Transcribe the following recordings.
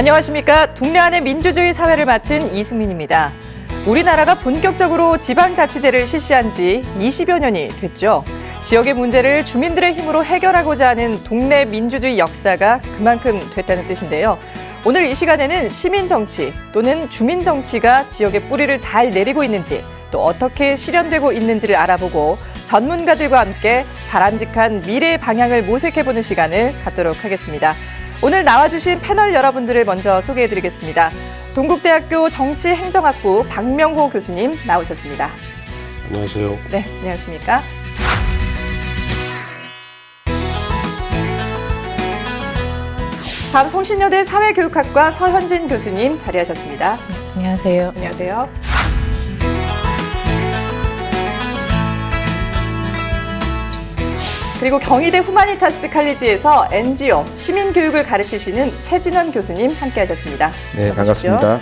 안녕하십니까. 동네 안의 민주주의 사회를 맡은 이승민입니다. 우리나라가 본격적으로 지방자치제를 실시한 지 20여 년이 됐죠. 지역의 문제를 주민들의 힘으로 해결하고자 하는 동네 민주주의 역사가 그만큼 됐다는 뜻인데요. 오늘 이 시간에는 시민정치 또는 주민정치가 지역의 뿌리를 잘 내리고 있는지 또 어떻게 실현되고 있는지를 알아보고 전문가들과 함께 바람직한 미래의 방향을 모색해보는 시간을 갖도록 하겠습니다. 오늘 나와주신 패널 여러분들을 먼저 소개해드리겠습니다. 동국대학교 정치행정학부 박명호 교수님 나오셨습니다. 안녕하세요. 네, 안녕하십니까. 다음 성신여대 사회교육학과 서현진 교수님 자리하셨습니다. 안녕하세요. 안녕하세요. 그리고 경희대 후마니타스 칼리지에서 NGO 시민교육을 가르치시는 최진원 교수님 함께하셨습니다. 네, 반갑습니다.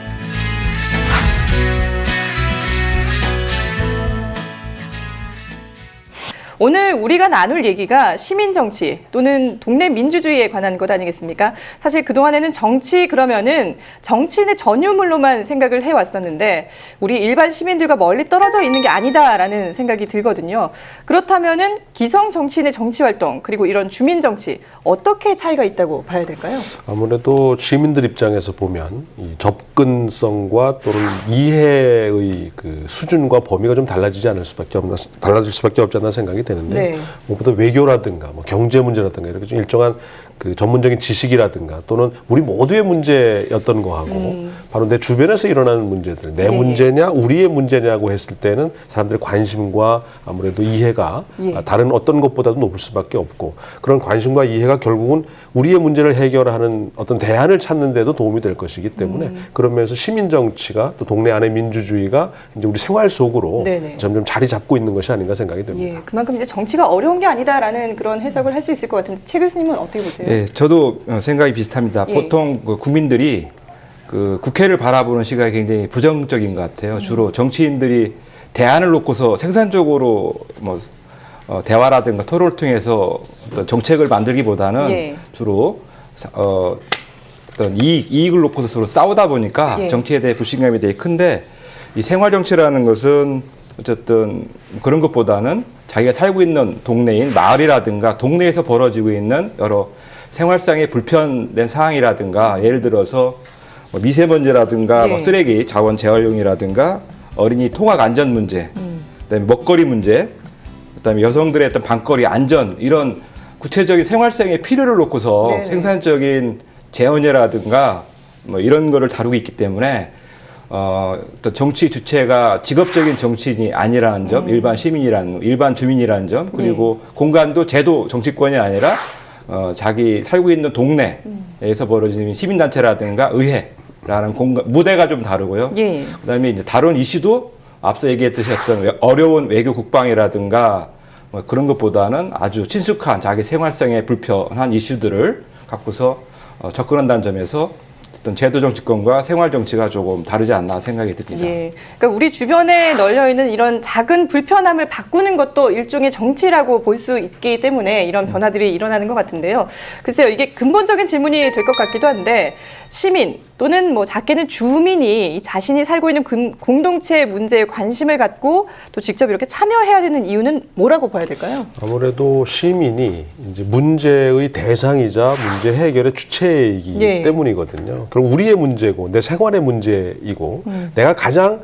오늘 우리가 나눌 얘기가 시민정치 또는 동네 민주주의에 관한 것 아니겠습니까? 사실 그동안에는 정치 그러면은 정치인의 전유물로만 생각을 해왔었는데 우리 일반 시민들과 멀리 떨어져 있는 게 아니다라는 생각이 들거든요. 그렇다면은 기성 정치인의 정치활동 그리고 이런 주민정치 어떻게 차이가 있다고 봐야 될까요? 아무래도 시민들 입장에서 보면 이 접근성과 또는 이해의 그 수준과 범위가 좀 달라질 수밖에 없지 않나 생각이 되는데 네. 무엇보다 외교라든가 뭐 경제 문제라든가 이렇게 좀 일정한 그 전문적인 지식이라든가 또는 우리 모두의 문제였던 거하고 바로 내 주변에서 일어나는 문제들 내 문제냐 우리의 문제냐고 했을 때는 사람들의 관심과 아무래도 이해가 다른 어떤 것보다도 높을 수밖에 없고 그런 관심과 이해가 결국은 우리의 문제를 해결하는 어떤 대안을 찾는 데도 도움이 될 것이기 때문에 그런 면에서 시민정치가 또 동네 안의 민주주의가 이제 우리 생활 속으로 점점 자리 잡고 있는 것이 아닌가 생각이 됩니다. 예, 그만큼 이제 정치가 어려운 게 아니다라는 그런 해석을 할 수 있을 것 같은데 최 교수님은 어떻게 보세요? 네, 저도 생각이 비슷합니다. 보통 그 국민들이 그 국회를 바라보는 시각이 굉장히 부정적인 것 같아요. 주로 정치인들이 대안을 놓고서 생산적으로 뭐 대화라든가 토론을 통해서 어떤 정책을 만들기보다는 주로 어떤 이익을 놓고서 서로 싸우다 보니까 정치에 대해 불신감이 되게 큰데 이 생활 정치라는 것은 어쨌든 그런 것보다는 자기가 살고 있는 동네인 마을이라든가 동네에서 벌어지고 있는 여러 생활상의 불편된 상황이라든가 예를 들어서 뭐 미세먼지라든가 뭐 쓰레기 자원 재활용이라든가 어린이 통학 안전 문제, 그다음에 먹거리 문제, 그다음에 여성들의 어떤 방거리 안전 이런 구체적인 생활상의 필요를 놓고서 생산적인 재원이라든가 뭐 이런 거를 다루고 있기 때문에 또 정치 주체가 직업적인 정치인이 아니라는 점, 일반 주민이라는 점, 그리고 공간도 제도 정치권이 아니라 자기 살고 있는 동네에서 벌어지는 시민단체라든가 의회라는 공간, 무대가 좀 다르고요. 그다음에 이제 다룬 이슈도 앞서 얘기했듯이 어떤 어려운 외교 국방이라든가 뭐 그런 것보다는 아주 친숙한 자기 생활상의 불편한 이슈들을 갖고서 접근한다는 점에서 어떤 제도 정치권과 생활 정치가 조금 다르지 않나 생각이 듭니다. 예, 그러니까 우리 주변에 널려 있는 이런 작은 불편함을 바꾸는 것도 일종의 정치라고 볼 수 있기 때문에 이런 변화들이 일어나는 것 같은데요. 글쎄요, 이게 근본적인 질문이 될 것 같기도 한데 시민 또는 뭐 작게는 주민이 자신이 살고 있는 공동체 문제에 관심을 갖고 또 직접 이렇게 참여해야 되는 이유는 뭐라고 봐야 될까요? 아무래도 시민이 이제 문제의 대상이자 문제 해결의 주체이기 때문이거든요. 그럼 우리의 문제고 내 생활의 문제이고 내가 가장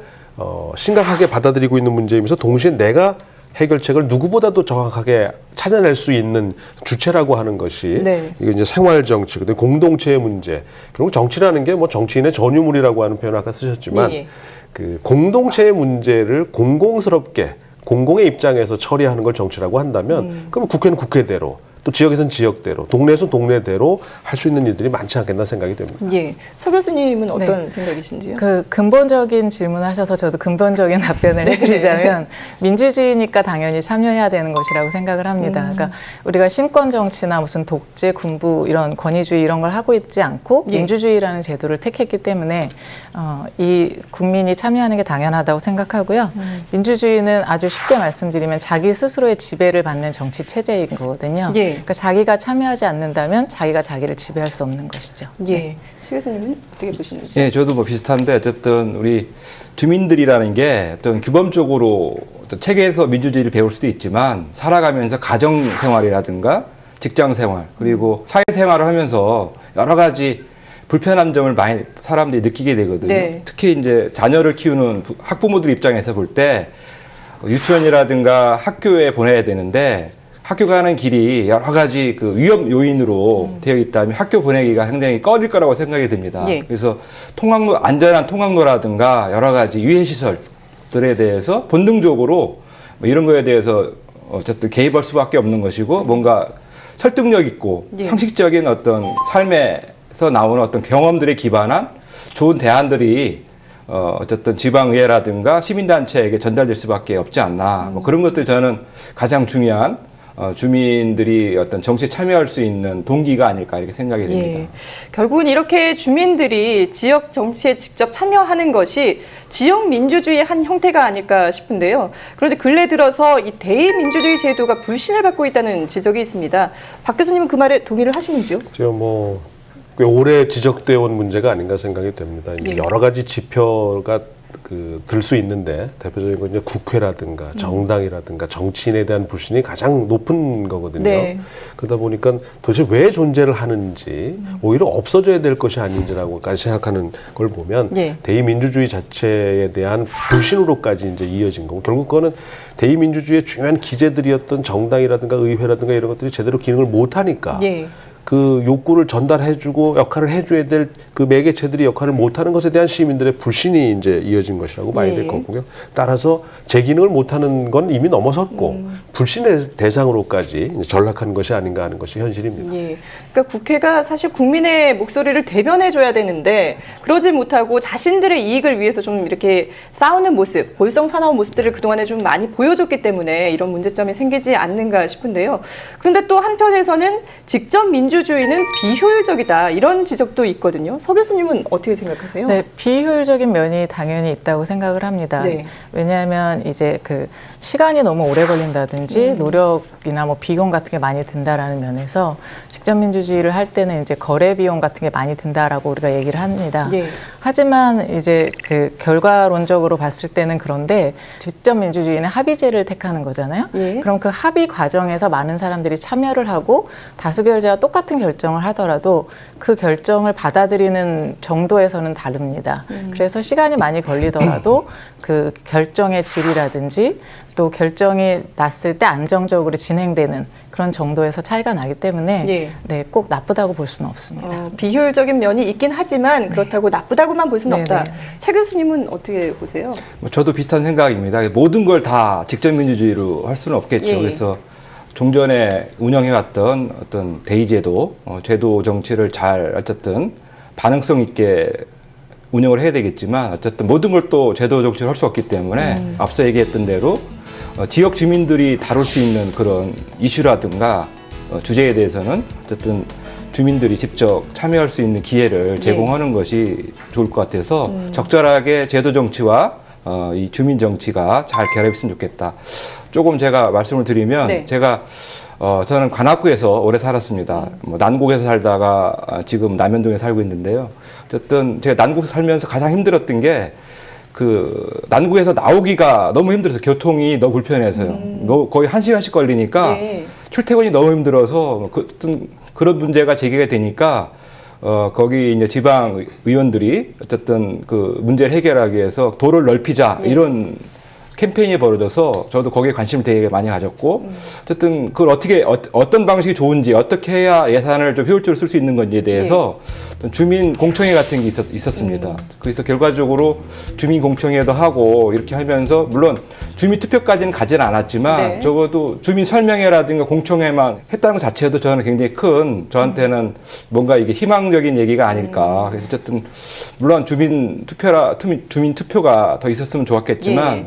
심각하게 받아들이고 있는 문제이면서 동시에 내가 해결책을 누구보다도 정확하게 찾아낼 수 있는 주체라고 하는 것이 이게 이제 생활 정치, 그다음에 공동체의 문제. 그리고 정치라는 게 뭐 정치인의 전유물이라고 하는 표현을 아까 쓰셨지만 그 공동체의 문제를 공공스럽게 공공의 입장에서 처리하는 걸 정치라고 한다면 그럼 국회는 국회대로 또 지역에서는 지역대로, 동네에서는 동네대로 할 수 있는 일들이 많지 않겠나 생각이 됩니다. 예, 서 교수님은 어떤 생각이신지요? 그 근본적인 질문하셔서 저도 근본적인 답변을 해드리자면 민주주의니까 당연히 참여해야 되는 것이라고 생각을 합니다. 그러니까 우리가 신권 정치나 무슨 독재, 군부 이런 권위주의 이런 걸 하고 있지 않고 민주주의라는 제도를 택했기 때문에 이 국민이 참여하는 게 당연하다고 생각하고요. 민주주의는 아주 쉽게 말씀드리면 자기 스스로의 지배를 받는 정치 체제인 거거든요. 그러니까 자기가 참여하지 않는다면 자기가 자기를 지배할 수 없는 것이죠. 예. 최 교수님은 어떻게 보시는지? 예, 저도 뭐 비슷한데 어쨌든 우리 주민들이라는 게 어떤 규범적으로 어떤 책에서 민주주의를 배울 수도 있지만 살아가면서 가정 생활이라든가 직장 생활 그리고 사회 생활을 하면서 여러 가지 불편한 점을 많이 사람들이 느끼게 되거든요. 네. 특히 이제 자녀를 키우는 학부모들 입장에서 볼 때 유치원이라든가 학교에 보내야 되는데 학교 가는 길이 여러 가지 그 위험 요인으로 되어 있다면 학교 보내기가 굉장히 꺼릴 거라고 생각이 듭니다. 예. 그래서 통학로, 안전한 통학로라든가 여러 가지 유해시설들에 대해서 본능적으로 뭐 이런 거에 대해서 어쨌든 개입할 수밖에 없는 것이고 뭔가 설득력 있고 예. 상식적인 어떤 삶에서 나오는 어떤 경험들에 기반한 좋은 대안들이 어쨌든 지방의회라든가 시민단체에게 전달될 수밖에 없지 않나. 뭐 그런 것들이 저는 가장 중요한 주민들이 어떤 정치에 참여할 수 있는 동기가 아닐까 이렇게 생각이 됩니다. 예. 결국은 이렇게 주민들이 지역 정치에 직접 참여하는 것이 지역 민주주의의 한 형태가 아닐까 싶은데요. 그런데 근래 들어서 이 대의민주주의 제도가 불신을 받고 있다는 지적이 있습니다. 박 교수님은 그 말에 동의를 하시는지요? 제가 뭐 꽤 오래 지적되어 온 문제가 아닌가 생각이 됩니다. 이제 예. 여러 가지 지표가 들 수 있는데 대표적인 건 이제 국회라든가 정당이라든가 정치인에 대한 불신이 가장 높은 거거든요. 네. 그러다 보니까 도대체 왜 존재를 하는지 오히려 없어져야 될 것이 아닌지라고까지 생각하는 걸 보면 예. 대의민주주의 자체에 대한 불신으로까지 이제 이어진 거고 결국 그거는 대의민주주의의 중요한 기제들이었던 정당이라든가 의회라든가 이런 것들이 제대로 기능을 못하니까 예. 그 욕구를 전달해주고 역할을 해줘야 될 그 매개체들이 역할을 못하는 것에 대한 시민들의 불신이 이제 이어진 것이라고 봐야 될 예. 거고요. 따라서 제 기능을 못하는 건 이미 넘어섰고 불신의 대상으로까지 이제 전락한 것이 아닌가 하는 것이 현실입니다. 예. 그러니까 국회가 사실 국민의 목소리를 대변해줘야 되는데 그러지 못하고 자신들의 이익을 위해서 좀 이렇게 싸우는 모습, 볼성 사나운 모습들을 그동안에 좀 많이 보여줬기 때문에 이런 문제점이 생기지 않는가 싶은데요. 그런데 또 한편에서는 직접 민주주의는 비효율적이다 이런 지적도 있거든요. 서 교수님은 어떻게 생각하세요? 네, 비효율적인 면이 당연히 있다고 생각을 합니다. 네. 왜냐하면 이제 그 시간이 너무 오래 걸린다든지 노력이나 뭐 비용 같은 게 많이 든다라는 면에서 직접 민주주의를 할 때는 이제 거래 비용 같은 게 많이 든다라고 우리가 얘기를 합니다. 예. 하지만 이제 그 결과론적으로 봤을 때는 그런데 직접 민주주의는 합의제를 택하는 거잖아요. 예. 그럼 그 합의 과정에서 많은 사람들이 참여를 하고 다수결제와 똑같은 결정을 하더라도 그 결정을 받아들이는 정도에서는 다릅니다. 그래서 시간이 많이 걸리더라도 그 결정의 질이라든지 또 결정이 났을 때 안정적으로 진행되는 그런 정도에서 차이가 나기 때문에 예. 네, 꼭 나쁘다고 볼 수는 없습니다. 비효율적인 면이 있긴 하지만 그렇다고 나쁘다고만 볼 수는 네, 없다. 네. 최 교수님은 어떻게 보세요? 뭐 저도 비슷한 생각입니다. 모든 걸 다 직접 민주주의로 할 수는 없겠죠. 예. 그래서 종전에 운영해왔던 어떤 대의제도, 제도 정치를 잘 어쨌든 반응성 있게 운영을 해야 되겠지만 어쨌든 모든 걸 또 제도 정치를 할 수 없기 때문에 앞서 얘기했던 대로 지역 주민들이 다룰 수 있는 그런 이슈라든가 주제에 대해서는 어쨌든 주민들이 직접 참여할 수 있는 기회를 제공하는 것이 좋을 것 같아서 적절하게 제도 정치와 이 주민 정치가 잘 결합했으면 좋겠다. 조금 제가 말씀을 드리면 네. 제가 저는 관악구에서 오래 살았습니다. 뭐 난곡에서 살다가 지금 남현동에 살고 있는데요. 어쨌든 제가 난곡에 살면서 가장 힘들었던 게 그 난곡에서 나오기가 너무 힘들어서 교통이 너무 불편해서요. 거의 1시간씩 걸리니까 네. 출퇴근이 너무 힘들어서 그런 문제가 제기가 되니까 거기 이제 지방 의원들이 어쨌든 그 문제를 해결하기 위해서 도를 넓히자 이런 캠페인이 벌어져서 저도 거기에 관심을 되게 많이 가졌고 어쨌든 그걸 어떻게 어떤 방식이 좋은지 어떻게 해야 예산을 좀 효율적으로 쓸 수 있는 건지에 대해서 어떤 주민 공청회 같은 게 있었습니다. 그래서 결과적으로 주민 공청회도 하고 이렇게 하면서 물론 주민 투표까지는 가지는 않았지만 네. 적어도 주민 설명회라든가 공청회만 했다는 것 자체도 저는 굉장히 큰 저한테는 뭔가 이게 희망적인 얘기가 아닐까. 그래서 어쨌든 물론 주민 투표가 더 있었으면 좋았겠지만 예.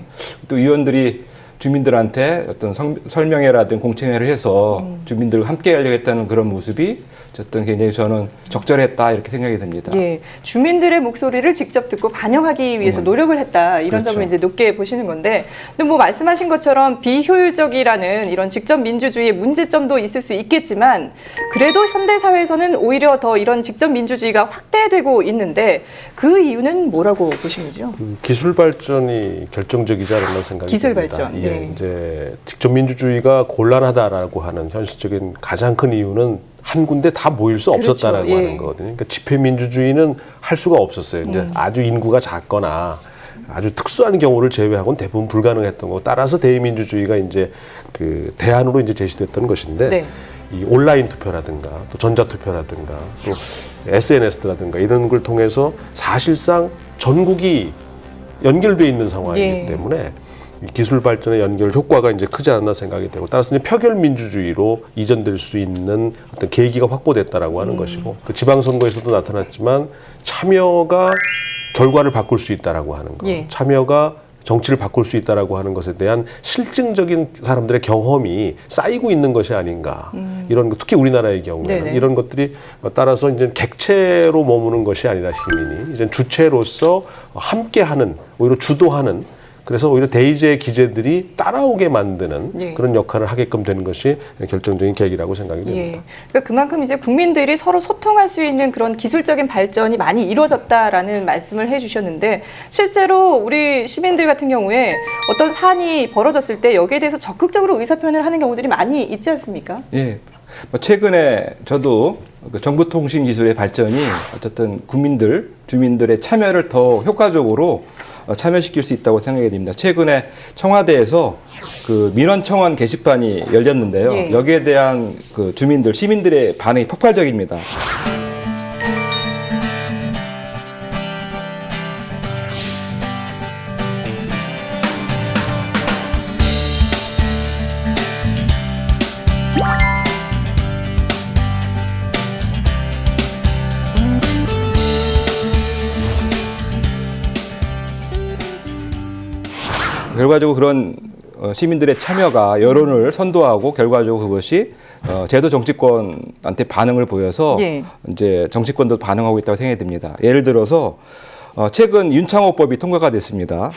또 의원들이 주민들한테 어떤 설명회라든 공청회를 해서 주민들과 함께 하려겠다는 그런 모습이 어쨌든 굉장히 저는 적절했다 이렇게 생각이 듭니다. 예, 주민들의 목소리를 직접 듣고 반영하기 위해서 노력을 했다 이런 그렇죠. 점을 이제 높게 보시는 건데, 근데 뭐 말씀하신 것처럼 비효율적이라는 이런 직접 민주주의의 문제점도 있을 수 있겠지만 그래도 현대 사회에서는 오히려 더 이런 직접 민주주의가 확대되고 있는데 그 이유는 뭐라고 보시는지요? 기술 발전이 결정적이지 않았나 생각이 기술 듭니다. 발전, 예, 예. 이제 직접 민주주의가 곤란하다라고 하는 현실적인 가장 큰 이유는 한 군데 다 모일 수 그렇죠. 없었다라고 예. 하는 거거든요. 그러니까 집회 민주주의는 할 수가 없었어요. 이제 아주 인구가 작거나 아주 특수한 경우를 제외하고는 대부분 불가능했던 거고, 따라서 대의민주주의가 이제 그 대안으로 이제 제시됐던 것인데, 네. 이 온라인 투표라든가 또 전자 투표라든가 또 SNS라든가 이런 걸 통해서 사실상 전국이 연결돼 있는 상황이기 예. 때문에 이 기술 발전의 연결 효과가 이제 크지 않았나 생각이 되고, 따라서 이제 표결 민주주의로 이전될 수 있는 어떤 계기가 확보됐다라고 하는 것이고, 그 지방선거에서도 나타났지만 참여가 결과를 바꿀 수 있다라고 하는 것, 예. 참여가 정치를 바꿀 수 있다라고 하는 것에 대한 실증적인 사람들의 경험이 쌓이고 있는 것이 아닌가. 이런 것, 특히 우리나라의 경우에는 네네. 이런 것들이 따라서 이제 객체로 머무는 것이 아니라 시민이 이제 주체로서 함께하는, 오히려 주도하는, 그래서 오히려 대의제 기재들이 따라오게 만드는 예. 그런 역할을 하게끔 되는 것이 결정적인 계기라고 생각이 됩니다. 예. 그러니까 그만큼 이제 국민들이 서로 소통할 수 있는 그런 기술적인 발전이 많이 이루어졌다라는 말씀을 해주셨는데, 실제로 우리 시민들 같은 경우에 어떤 사안이 벌어졌을 때 여기에 대해서 적극적으로 의사표현을 하는 경우들이 많이 있지 않습니까? 예. 최근에 저도 그 정보통신기술의 발전이 어쨌든 국민들, 주민들의 참여를 더 효과적으로 참여시킬 수 있다고 생각이 됩니다. 최근에 청와대에서 그 민원청원 게시판이 열렸는데요. 예. 여기에 대한 그 주민들, 시민들의 반응이 폭발적입니다. 결과적으로 그런 시민들의 참여가 여론을 선도하고 결과적으로 그것이 제도 정치권한테 반응을 보여서 예. 이제 정치권도 반응하고 있다고 생각이 듭니다. 예를 들어서 최근 윤창호법이 통과가 됐습니다.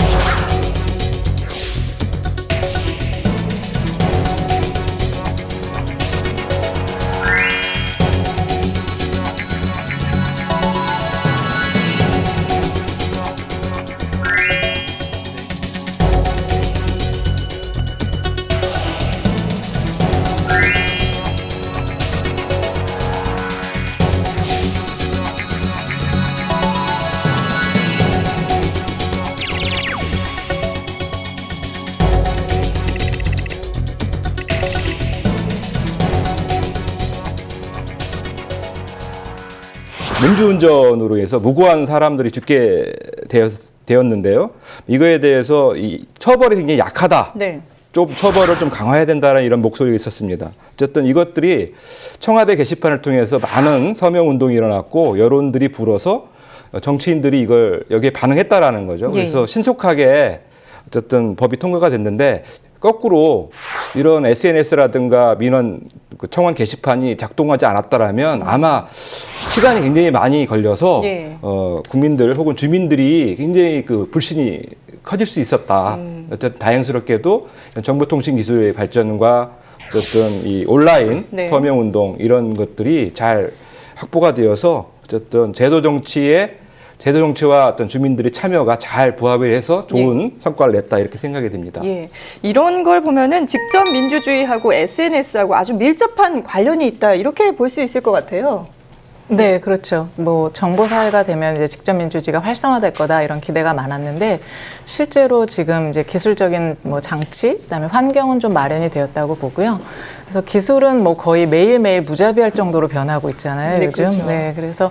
음주운전으로 해서 무고한 사람들이 죽게 되었는데요. 이거에 대해서 이 처벌이 굉장히 약하다. 네. 좀 처벌을 좀 강화해야 된다는 이런 목소리가 있었습니다. 어쨌든 이것들이 청와대 게시판을 통해서 많은 서명 운동이 일어났고 여론들이 불어서 정치인들이 이걸 여기에 반응했다라는 거죠. 그래서 예. 신속하게 어쨌든 법이 통과가 됐는데, 거꾸로 이런 SNS라든가 민원 청원 게시판이 작동하지 않았다라면 아마 시간이 굉장히 많이 걸려서 예. 국민들 혹은 주민들이 굉장히 그 불신이 커질 수 있었다. 어쨌든 다행스럽게도 정보통신기술의 발전과 어떤 이 온라인 네. 서명운동 이런 것들이 잘 확보가 되어서 어쨌든 제도 정치와 어떤 주민들의 참여가 잘 부합을 해서 좋은 성과를 냈다 이렇게 생각이 됩니다. 예. 이런 걸 보면은 직접 민주주의하고 SNS하고 아주 밀접한 관련이 있다 이렇게 볼 수 있을 것 같아요. 네, 그렇죠. 뭐 정보 사회가 되면 이제 직접 민주주의가 활성화될 거다 이런 기대가 많았는데, 실제로 지금 이제 기술적인 뭐 장치, 그다음에 환경은 좀 마련이 되었다고 보고요. 그래서 기술은 뭐 거의 매일매일 무자비할 정도로 변하고 있잖아요, 네, 요즘. 그렇죠. 네, 그래서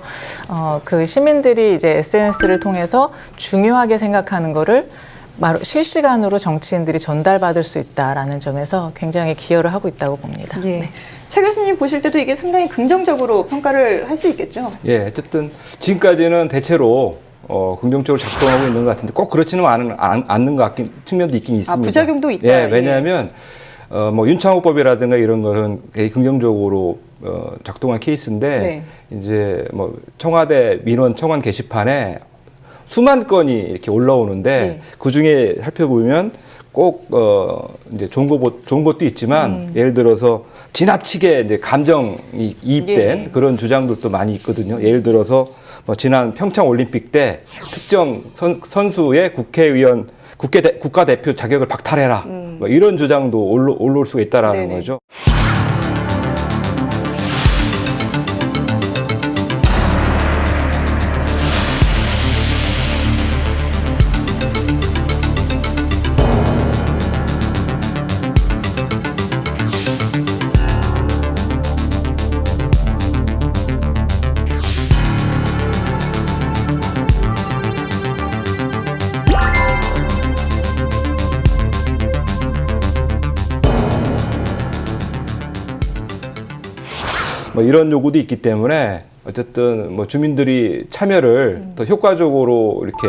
그 시민들이 이제 SNS를 통해서 중요하게 생각하는 거를 바로 실시간으로 정치인들이 전달받을 수 있다라는 점에서 굉장히 기여를 하고 있다고 봅니다. 예. 네. 최 교수님 보실 때도 이게 상당히 긍정적으로 평가를 할 수 있겠죠? 예, 어쨌든 지금까지는 대체로 긍정적으로 작동하고 있는 것 같은데 꼭 그렇지는 않는 것 같긴 측면도 있긴 있습니다. 부작용도 있다. 예, 왜냐하면 뭐 윤창호법이라든가 이런 거는 되게 긍정적으로 작동한 케이스인데 이제 뭐 청와대 민원 청원 게시판에 수만 건이 이렇게 올라오는데 그 중에 살펴보면 꼭 이제 좋은 것도 있지만 예를 들어서 지나치게 이제 감정이 이입된 그런 주장들도 많이 있거든요. 예를 들어서 뭐 지난 평창 올림픽 때 특정 선수의 국가대표 자격을 박탈해라. 뭐 이런 주장도 올라올 수가 있다라는 거죠. 뭐 이런 요구도 있기 때문에 어쨌든 뭐 주민들이 참여를 더 효과적으로 이렇게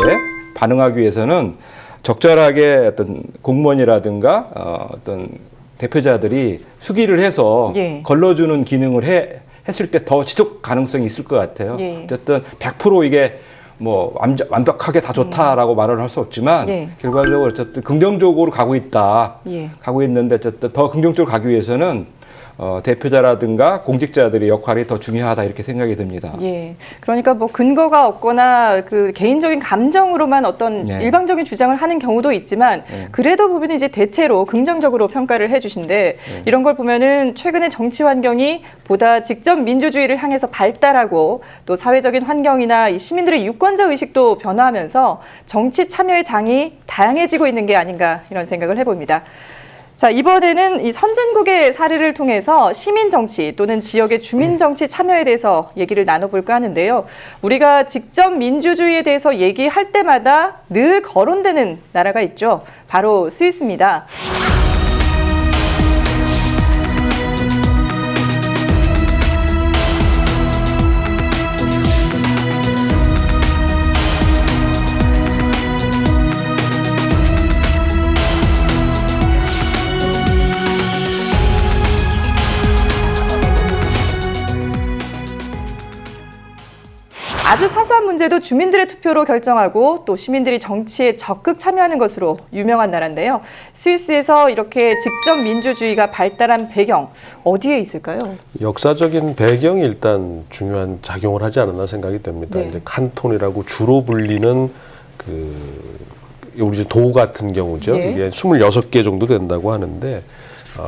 반응하기 위해서는 적절하게 어떤 공무원이라든가 어떤 대표자들이 수기를 해서 걸러주는 기능을 했을 때 더 지속 가능성이 있을 것 같아요. 어쨌든 100% 이게 뭐 완벽하게 다 좋다라고 말을 할 수 없지만 결과적으로 어쨌든 긍정적으로 가고 있는데 어쨌든 더 긍정적으로 가기 위해서는 대표자라든가 공직자들의 역할이 더 중요하다 이렇게 생각이 듭니다. 예. 그러니까 뭐 근거가 없거나 그 개인적인 감정으로만 어떤 일방적인 주장을 하는 경우도 있지만 그래도 보면 이제 대체로 긍정적으로 평가를 해주신데 이런 걸 보면은 최근에 정치 환경이 보다 직접 민주주의를 향해서 발달하고 또 사회적인 환경이나 이 시민들의 유권자 의식도 변화하면서 정치 참여의 장이 다양해지고 있는 게 아닌가 이런 생각을 해봅니다. 자, 이번에는 이 선진국의 사례를 통해서 시민 정치 또는 지역의 주민 정치 참여에 대해서 얘기를 나눠볼까 하는데요. 우리가 직접 민주주의에 대해서 얘기할 때마다 늘 거론되는 나라가 있죠. 바로 스위스입니다. 아주 사소한 문제도 주민들의 투표로 결정하고 또 시민들이 정치에 적극 참여하는 것으로 유명한 나라인데요. 스위스에서 이렇게 직접 민주주의가 발달한 배경 어디에 있을까요? 역사적인 배경이 일단 중요한 작용을 하지 않았나 생각이 됩니다. 이제 칸톤이라고 주로 불리는 우리 도 같은 경우죠. 이게 26개 정도 된다고 하는데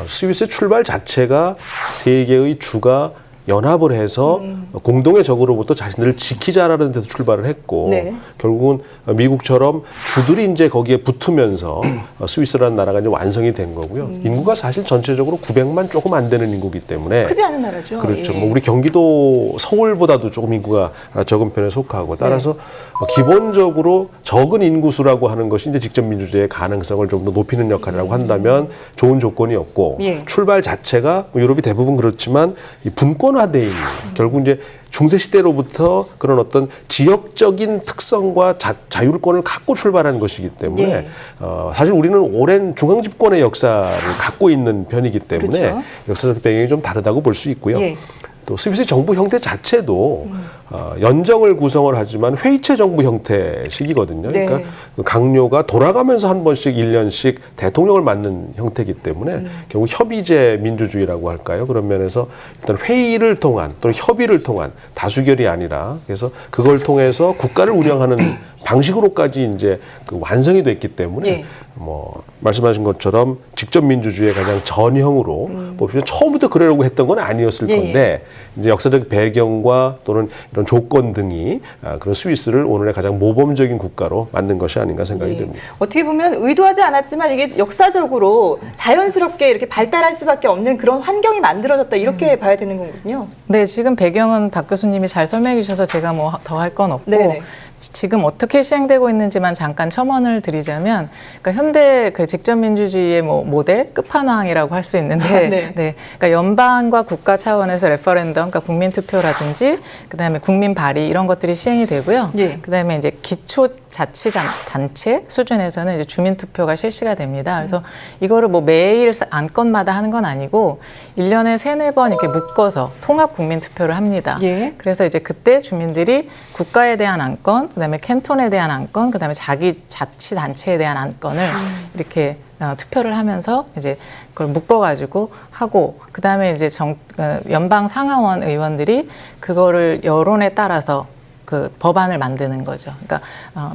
스위스의 출발 자체가 세 개의 주가 연합을 해서 공동의 적으로부터 자신들을 지키자라는 데서 출발을 했고 결국은 미국처럼 주들이 이제 거기에 붙으면서 스위스라는 나라가 이제 완성이 된 거고요. 인구가 사실 전체적으로 900만 조금 안 되는 인구이기 때문에 크지 않은 나라죠. 그렇죠. 뭐 우리 경기도 서울보다도 조금 인구가 적은 편에 속하고 따라서 기본적으로 적은 인구수라고 하는 것이 이제 직접 민주주의의 가능성을 좀 더 높이는 역할이라고 한다면 좋은 조건이었고 출발 자체가 유럽이 대부분 그렇지만 이 분권화돼 있는 결국 이제 중세 시대로부터 그런 어떤 지역적인 특성과 자율권을 갖고 출발한 것이기 때문에 사실 우리는 오랜 중앙 집권의 역사를 갖고 있는 편이기 때문에 역사적 배경이 좀 다르다고 볼 수 있고요. 또 스위스 정부 형태 자체도 연정을 구성을 하지만 회의체 정부 형태식이거든요. 그러니까 강요가 돌아가면서 한 번씩 1년씩 대통령을 맡는 형태이기 때문에 결국 협의제 민주주의라고 할까요? 그런 면에서 일단 회의를 통한 또는 협의를 통한 다수결이 아니라 그래서 그걸 통해서 국가를 운영하는 방식으로까지 이제 완성이 됐기 때문에 뭐 말씀하신 것처럼 직접 민주주의의 가장 전형으로 보시면 처음부터 그러려고 했던 건 아니었을 건데 이제 역사적 배경과 또는 이런 조건 등이 그런 스위스를 오늘의 가장 모범적인 국가로 만든 것이 아닌가 생각이 듭니다. 어떻게 보면 의도하지 않았지만 이게 역사적으로 자연스럽게 이렇게 발달할 수밖에 없는 그런 환경이 만들어졌다 이렇게 봐야 되는 거군요. 네, 지금 배경은 박 교수님이 잘 설명해 주셔서 제가 뭐 더 할 건 없고 지금 어떻게 시행되고 있는지만 잠깐 첨언을 드리자면, 그러니까 현대 그 직접민주주의의 뭐 모델 끝판왕이라고 할 수 있는데, 네. 네, 그러니까 연방과 국가 차원에서 레퍼런덤, 그러니까 국민투표라든지, 그다음에 국민 발의 이런 것들이 시행이 되고요. 예. 그다음에 이제 기초자치단체 수준에서는 이제 주민투표가 실시가 됩니다. 그래서 이거를 뭐 매일 안건마다 하는 건 아니고 1년에 3-4번 이렇게 묶어서 통합 국민투표를 합니다. 예. 그래서 이제 그때 주민들이 국가에 대한 안건, 그다음에 캔톤에 대한 안건, 그다음에 자기 자치단체에 대한 안건을 이렇게 투표를 하면서 이제 그걸 묶어가지고 하고, 그다음에 이제 연방 상하원 의원들이 그거를 여론에 따라서 그 법안을 만드는 거죠. 그러니까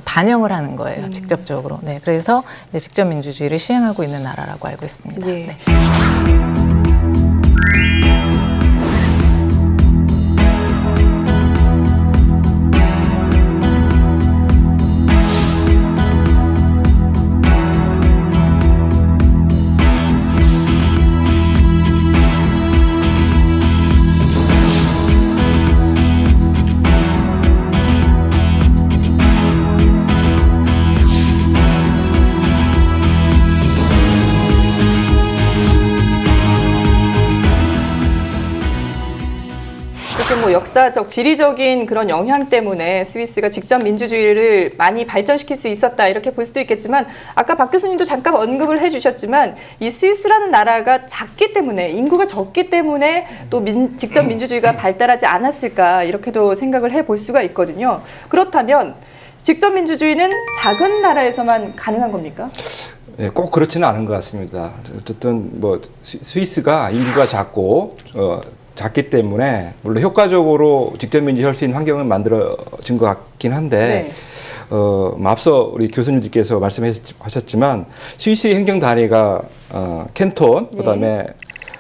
반영을 하는 거예요, 직접적으로. 네, 그래서 이제 직접 민주주의를 시행하고 있는 나라라고 알고 있습니다. 예. 네. 이렇게 뭐 역사적, 지리적인 그런 영향 때문에 스위스가 직접 민주주의를 많이 발전시킬 수 있었다 이렇게 볼 수도 있겠지만, 아까 박 교수님도 잠깐 언급을 해주셨지만 이 스위스라는 나라가 작기 때문에, 인구가 적기 때문에 또 직접 민주주의가 발달하지 않았을까 이렇게도 생각을 해볼 수가 있거든요. 그렇다면 직접 민주주의는 작은 나라에서만 가능한 겁니까? 네, 꼭 그렇지는 않은 것 같습니다. 어쨌든 뭐 스위스가 인구가 작고 작기 때문에 물론 효과적으로 직접민주주의 할 수 있는 환경은 만들어진 것 같긴 한데, 네. 앞서 우리 교수님들께서 말씀하셨지만 스위스의 행정 단위가 캔톤, 그다음에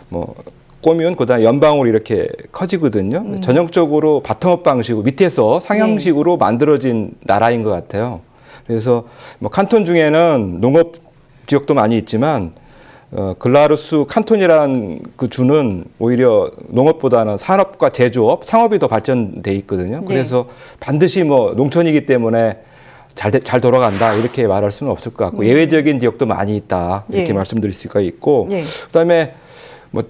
뭐 꼬뮌, 그다음에 연방으로 이렇게 커지거든요. 전형적으로 바텀업 방식으로 밑에서 상향식으로 만들어진 나라인 것 같아요. 그래서 뭐 칸톤 중에는 농업 지역도 많이 있지만 글라루스 칸톤이라는 그 주는 오히려 농업보다는 산업과 제조업, 상업이 더 발전돼 있거든요. 그래서 반드시 뭐 농촌이기 때문에 잘 돌아간다 이렇게 말할 수는 없을 것 같고, 예외적인 지역도 많이 있다 이렇게 말씀드릴 수가 있고, 그다음에 뭐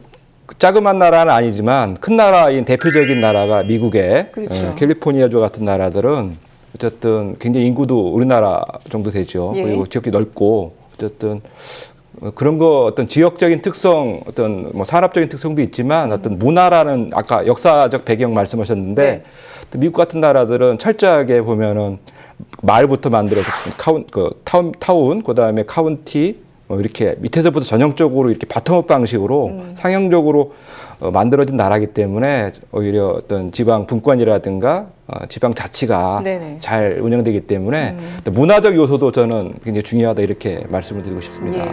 자그마한 나라는 아니지만 큰 나라인 대표적인 나라가 미국의 그렇죠. 캘리포니아주 같은 나라들은 어쨌든 굉장히 인구도 우리나라 정도 되죠. 그리고 지역이 넓고 어쨌든 그런 거 어떤 지역적인 특성, 어떤 뭐 산업적인 특성도 있지만 어떤 문화라는 아까 역사적 배경 말씀하셨는데, 또 미국 같은 나라들은 철저하게 보면은 마을부터 만들어서 타운, 그다음에 카운티 이렇게 밑에서부터 전형적으로 이렇게 바텀업 방식으로 상향적으로 만들어진 나라이기 때문에 오히려 어떤 지방 분권이라든가 지방 자치가 잘 운영되기 때문에 문화적 요소도 저는 굉장히 중요하다 이렇게 말씀을 드리고 싶습니다. 예.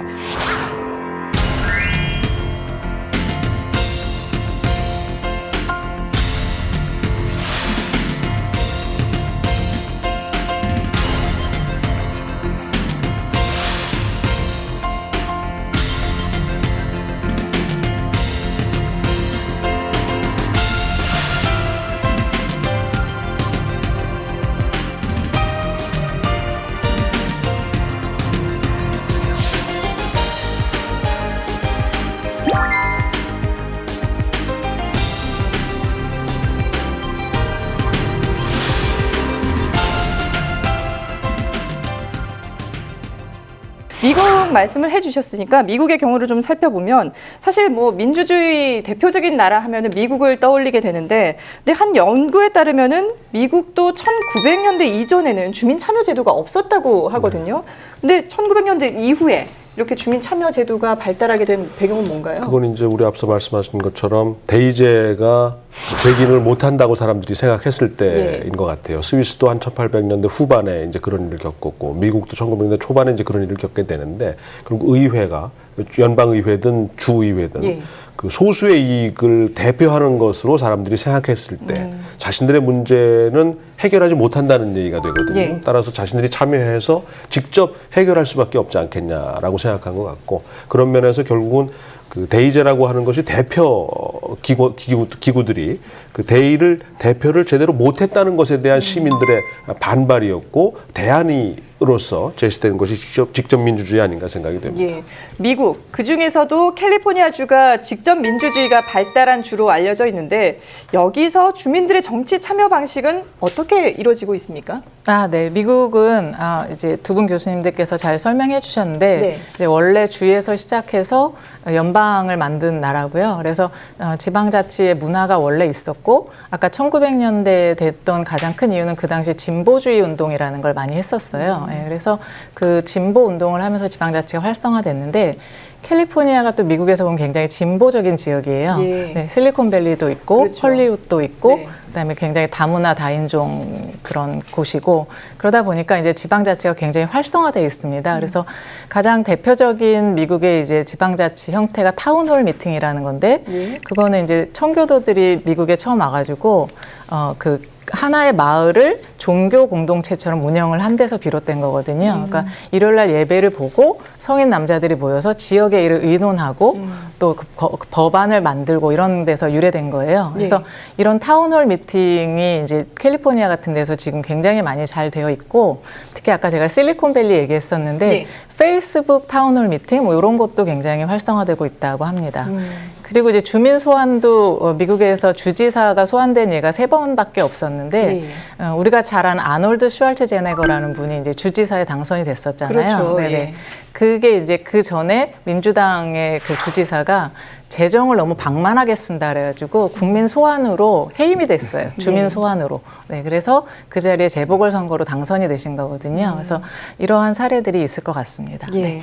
미국 말씀을 해주셨으니까 미국의 경우를 좀 살펴보면, 사실 뭐 민주주의 대표적인 나라 하면은 미국을 떠올리게 되는데, 근데 한 연구에 따르면은 미국도 1900년대 이전에는 주민 참여 제도가 없었다고 하거든요. 근데 1900년대 이후에 이렇게 주민 참여 제도가 발달하게 된 배경은 뭔가요? 그건 이제 우리 앞서 말씀하신 것처럼 대의제가 제기를 못한다고 사람들이 생각했을 때인 것 같아요. 스위스도 한 1800년대 후반에 이제 그런 일을 겪었고, 미국도 1900년대 초반에 이제 그런 일을 겪게 되는데, 그리고 의회가 연방의회든 주의회든 그 소수의 이익을 대표하는 것으로 사람들이 생각했을 때 자신들의 문제는 해결하지 못한다는 얘기가 되거든요. 따라서 자신들이 참여해서 직접 해결할 수밖에 없지 않겠냐라고 생각한 것 같고, 그런 면에서 결국은 그 대의제라고 하는 것이 대표 기구들이 그 대표를 제대로 못했다는 것에 대한 시민들의 반발이었고 대안으로서 제시된 것이 직접 민주주의 아닌가 생각이 됩니다. 예. 미국 그중에서도 캘리포니아주가 직접 민주주의가 발달한 주로 알려져 있는데 여기서 주민들의 정치 참여 방식은 어떻게 이루어지고 있습니까? 네. 미국은 이제 두 분 교수님들께서 잘 설명해 주셨는데 네, 원래 주에서 시작해서 연방을 만든 나라고요. 그래서 지방자치의 문화가 원래 있었고 아까 1900년대에 됐던 가장 큰 이유는 그 당시 진보주의 운동이라는 걸 많이 했었어요. 네, 그래서 그 진보 운동을 하면서 지방자치가 활성화됐는데 캘리포니아가 또 미국에서 보면 굉장히 진보적인 지역이에요. 예. 네, 실리콘밸리도 있고 그렇죠. 헐리우드도 있고 네. 그다음에 굉장히 다문화 다인종 그런 곳이고 그러다 보니까 이제 지방자치가 굉장히 활성화되어 있습니다. 그래서 가장 대표적인 미국의 이제 지방자치 형태가 타운홀 미팅이라는 건데 그거는 이제 청교도들이 미국에 처음 와가지고 그 하나의 마을을 종교 공동체처럼 운영을 한 데서 비롯된 거거든요. 그러니까 일요일날 예배를 보고 성인 남자들이 모여서 지역의 일을 의논하고 또 그 법안을 만들고 이런 데서 유래된 거예요. 그래서 이런 타운홀 미팅이 이제 캘리포니아 같은 데서 지금 굉장히 많이 잘 되어 있고 특히 아까 제가 실리콘밸리 얘기했었는데 페이스북 타운홀 미팅 뭐 이런 것도 굉장히 활성화되고 있다고 합니다. 그리고 이제 주민 소환도 미국에서 주지사가 소환된 예가 3번밖에 없었는데 우리가 잘 아는 아놀드 슈왈츠제네거라는 분이 이제 주지사에 당선이 됐었잖아요. 그렇죠. 네네. 예. 그게 이제 그 전에 민주당의 그 주지사가 재정을 너무 방만하게 쓴다 그래가지고 국민 소환으로 해임이 됐어요. 주민 소환으로. 네, 그래서 그 자리에 재보궐선거로 당선이 되신 거거든요. 그래서 이러한 사례들이 있을 것 같습니다. 예. 네.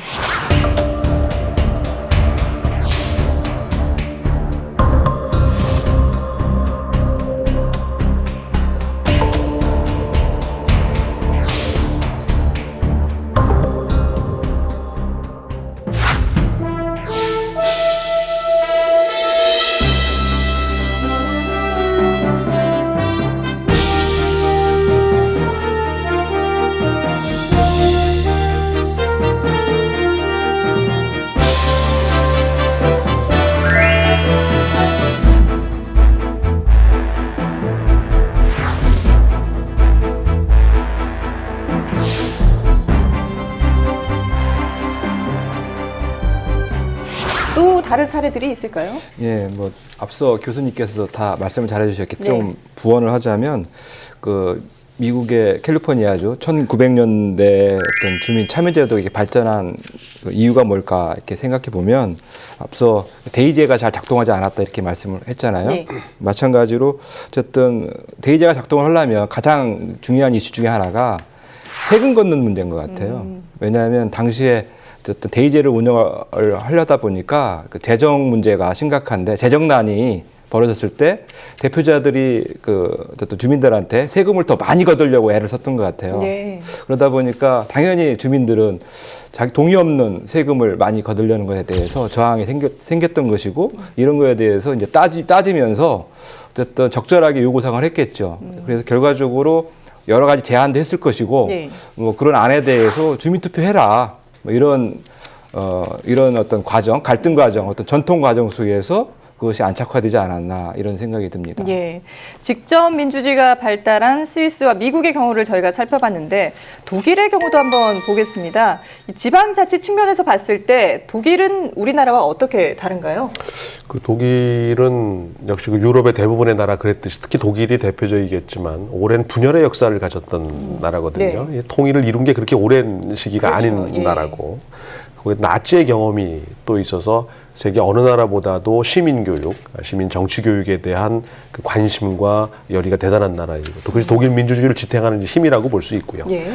또 다른 사례들이 있을까요? 예, 뭐 앞서 교수님께서 다 말씀을 잘해주셨기 네. 좀 부언을 하자면 그 미국의 캘리포니아주 1900년대 어떤 주민 참여제도가 이렇게 발전한 그 이유가 뭘까 이렇게 생각해 보면 앞서 대의제가 잘 작동하지 않았다 이렇게 말씀을 했잖아요. 네. 마찬가지로 어쨌든 대의제가 작동을 하려면 가장 중요한 이슈 중에 하나가 세금 걷는 문제인 것 같아요. 왜냐하면 당시에 어쨌든 대의제를 운영을 하려다 보니까 그 재정 문제가 심각한데 재정난이 벌어졌을 때 대표자들이 그 어떤 주민들한테 세금을 더 많이 거두려고 애를 썼던 것 같아요. 네. 그러다 보니까 당연히 주민들은 자기 동의 없는 세금을 많이 거두려는 것에 대해서 저항이 생겼던 것이고 이런 거에 대해서 이제 따지면서 어쨌든 적절하게 요구사항을 했겠죠. 그래서 결과적으로 여러 가지 제안도 했을 것이고 네. 뭐 그런 안에 대해서 주민투표해라. 뭐 이런 어떤 과정, 갈등 과정, 어떤 전통 과정 속에서 그것이 안착화되지 않았나 이런 생각이 듭니다. 예, 직접 민주주의가 발달한 스위스와 미국의 경우를 저희가 살펴봤는데 독일의 경우도 한번 보겠습니다. 이 지방자치 측면에서 봤을 때 독일은 우리나라와 어떻게 다른가요? 그 독일은 역시 그 유럽의 대부분의 나라 그랬듯이 특히 독일이 대표적이겠지만 오랜 분열의 역사를 가졌던 나라거든요. 네. 통일을 이룬 게 그렇게 오랜 시기가 그렇죠. 아닌 예. 나라고 거기 나치의 경험이 또 있어서 세계 어느 나라보다도 시민교육, 시민 정치교육에 대한 그 관심과 열의가 대단한 나라이고 또 그것이 독일 민주주의를 지탱하는 힘이라고 볼 수 있고요. 예.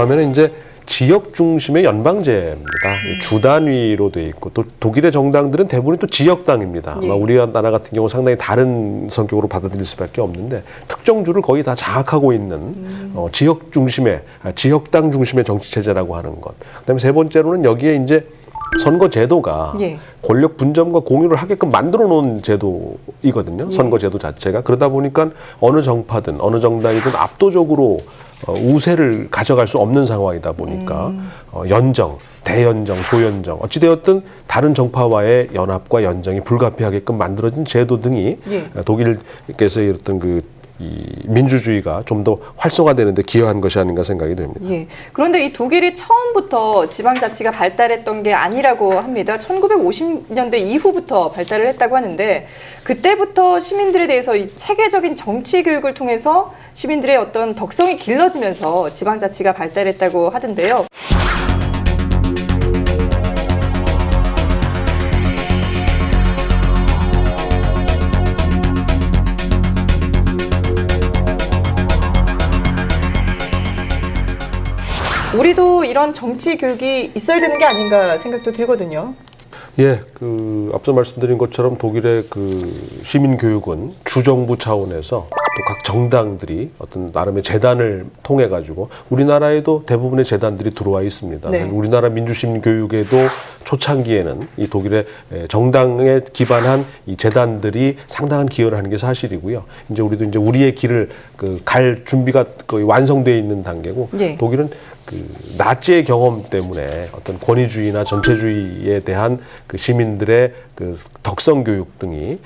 그다음에는 이제 지역 중심의 연방제입니다. 주 단위로 돼 있고 또 독일의 정당들은 대부분 또 지역당입니다. 예. 아마 우리나라 같은 경우 상당히 다른 성격으로 받아들일 수밖에 없는데 특정 주를 거의 다 장악하고 있는 지역 중심의 지역당 중심의 정치 체제라고 하는 것. 그다음에 세 번째로는 여기에 이제 선거 제도가 예. 권력 분점과 공유를 하게끔 만들어 놓은 제도이거든요. 선거 제도 자체가. 그러다 보니까 어느 정파든 어느 정당이든 압도적으로 우세를 가져갈 수 없는 상황이다 보니까 연정, 대연정, 소연정 어찌되었든 다른 정파와의 연합과 연정이 불가피하게끔 만들어진 제도 등이 예. 독일께서의 어떤 이 민주주의가 좀 더 활성화되는 데 기여한 것이 아닌가 생각이 됩니다. 예. 그런데 이 독일이 처음부터 지방자치가 발달했던 게 아니라고 합니다. 1950년대 이후부터 발달을 했다고 하는데 그때부터 시민들에 대해서 이 체계적인 정치 교육을 통해서 시민들의 어떤 덕성이 길러지면서 지방자치가 발달했다고 하던데요. 우리도 이런 정치 교육이 있어야 되는 게 아닌가 생각도 들거든요. 예, 앞서 말씀드린 것처럼 독일의 시민 교육은 주정부 차원에서 또 각 정당들이 어떤 나름의 재단을 통해 가지고 우리나라에도 대부분의 재단들이 들어와 있습니다. 네. 우리나라 민주시민 교육에도 초창기에는 이 독일의 정당에 기반한 이 재단들이 상당한 기여를 하는 게 사실이고요. 이제 우리도 이제 우리의 길을 갈 준비가 거의 완성되어 있는 단계고 예. 독일은 나치의 경험 때문에 어떤 권위주의나 전체주의에 대한 시민들의 덕성 교육 등이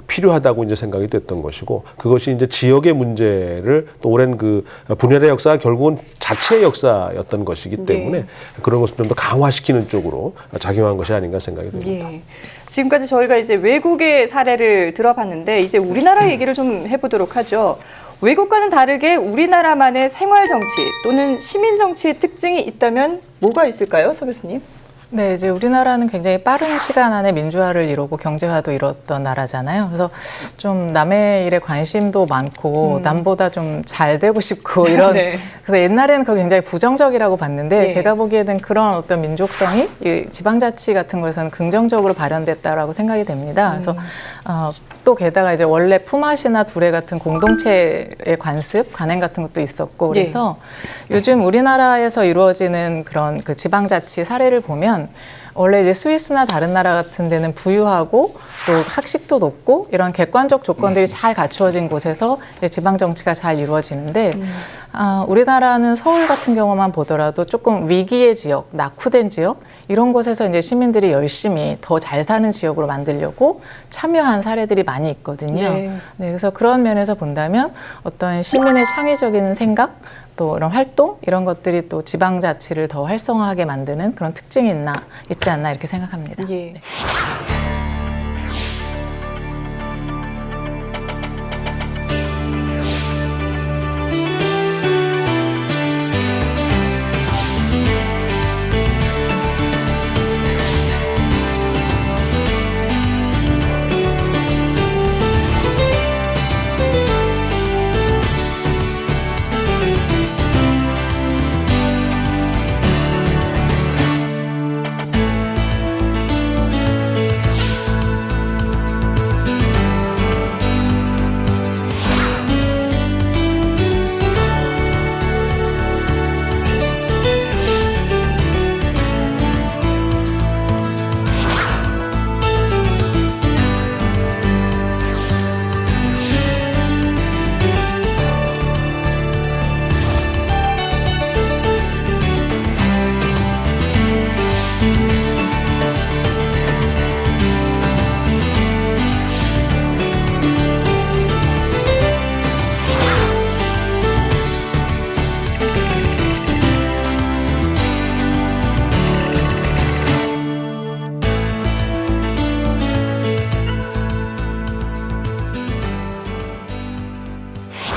필요하다고 이제 생각이 됐던 것이고 그것이 이제 지역의 문제를 또 오랜 분열의 역사가 결국은 자체의 역사였던 것이기 때문에 그런 것을 좀 더 강화시키는 쪽으로 작용한 것이 아닌가 생각이 듭니다. 예. 지금까지 저희가 이제 외국의 사례를 들어봤는데 이제 우리나라 얘기를 좀 해보도록 하죠. 외국과는 다르게 우리나라만의 생활 정치 또는 시민 정치의 특징이 있다면 뭐가 있을까요, 서 교수님? 네, 이제 우리나라는 굉장히 빠른 시간 안에 민주화를 이루고 경제화도 이뤘던 나라잖아요. 그래서 좀 남의 일에 관심도 많고 남보다 좀 잘 되고 싶고 이런. 네. 그래서 옛날에는 그거 굉장히 부정적이라고 봤는데 네. 제가 보기에는 그런 어떤 민족성이 이 지방자치 같은 거에서는 긍정적으로 발현됐다라고 생각이 됩니다. 그래서 또 게다가 이제 원래 품앗이나 두레 같은 공동체의 관행 같은 것도 있었고 그래서 요즘 우리나라에서 이루어지는 그런 지방자치 사례를 보면 원래 이제 스위스나 다른 나라 같은 데는 부유하고 또 학식도 높고 이런 객관적 조건들이 잘 갖추어진 곳에서 지방 정치가 잘 이루어지는데 우리나라는 서울 같은 경우만 보더라도 조금 위기의 지역, 낙후된 지역 이런 곳에서 이제 시민들이 열심히 더 잘 사는 지역으로 만들려고 참여한 사례들이 많이 있거든요. 네, 그래서 그런 면에서 본다면 어떤 시민의 창의적인 생각 또 이런 활동 이런 것들이 또 지방자치를 더 활성화하게 만드는 그런 특징이 있지 않나 이렇게 생각합니다. 예. 네.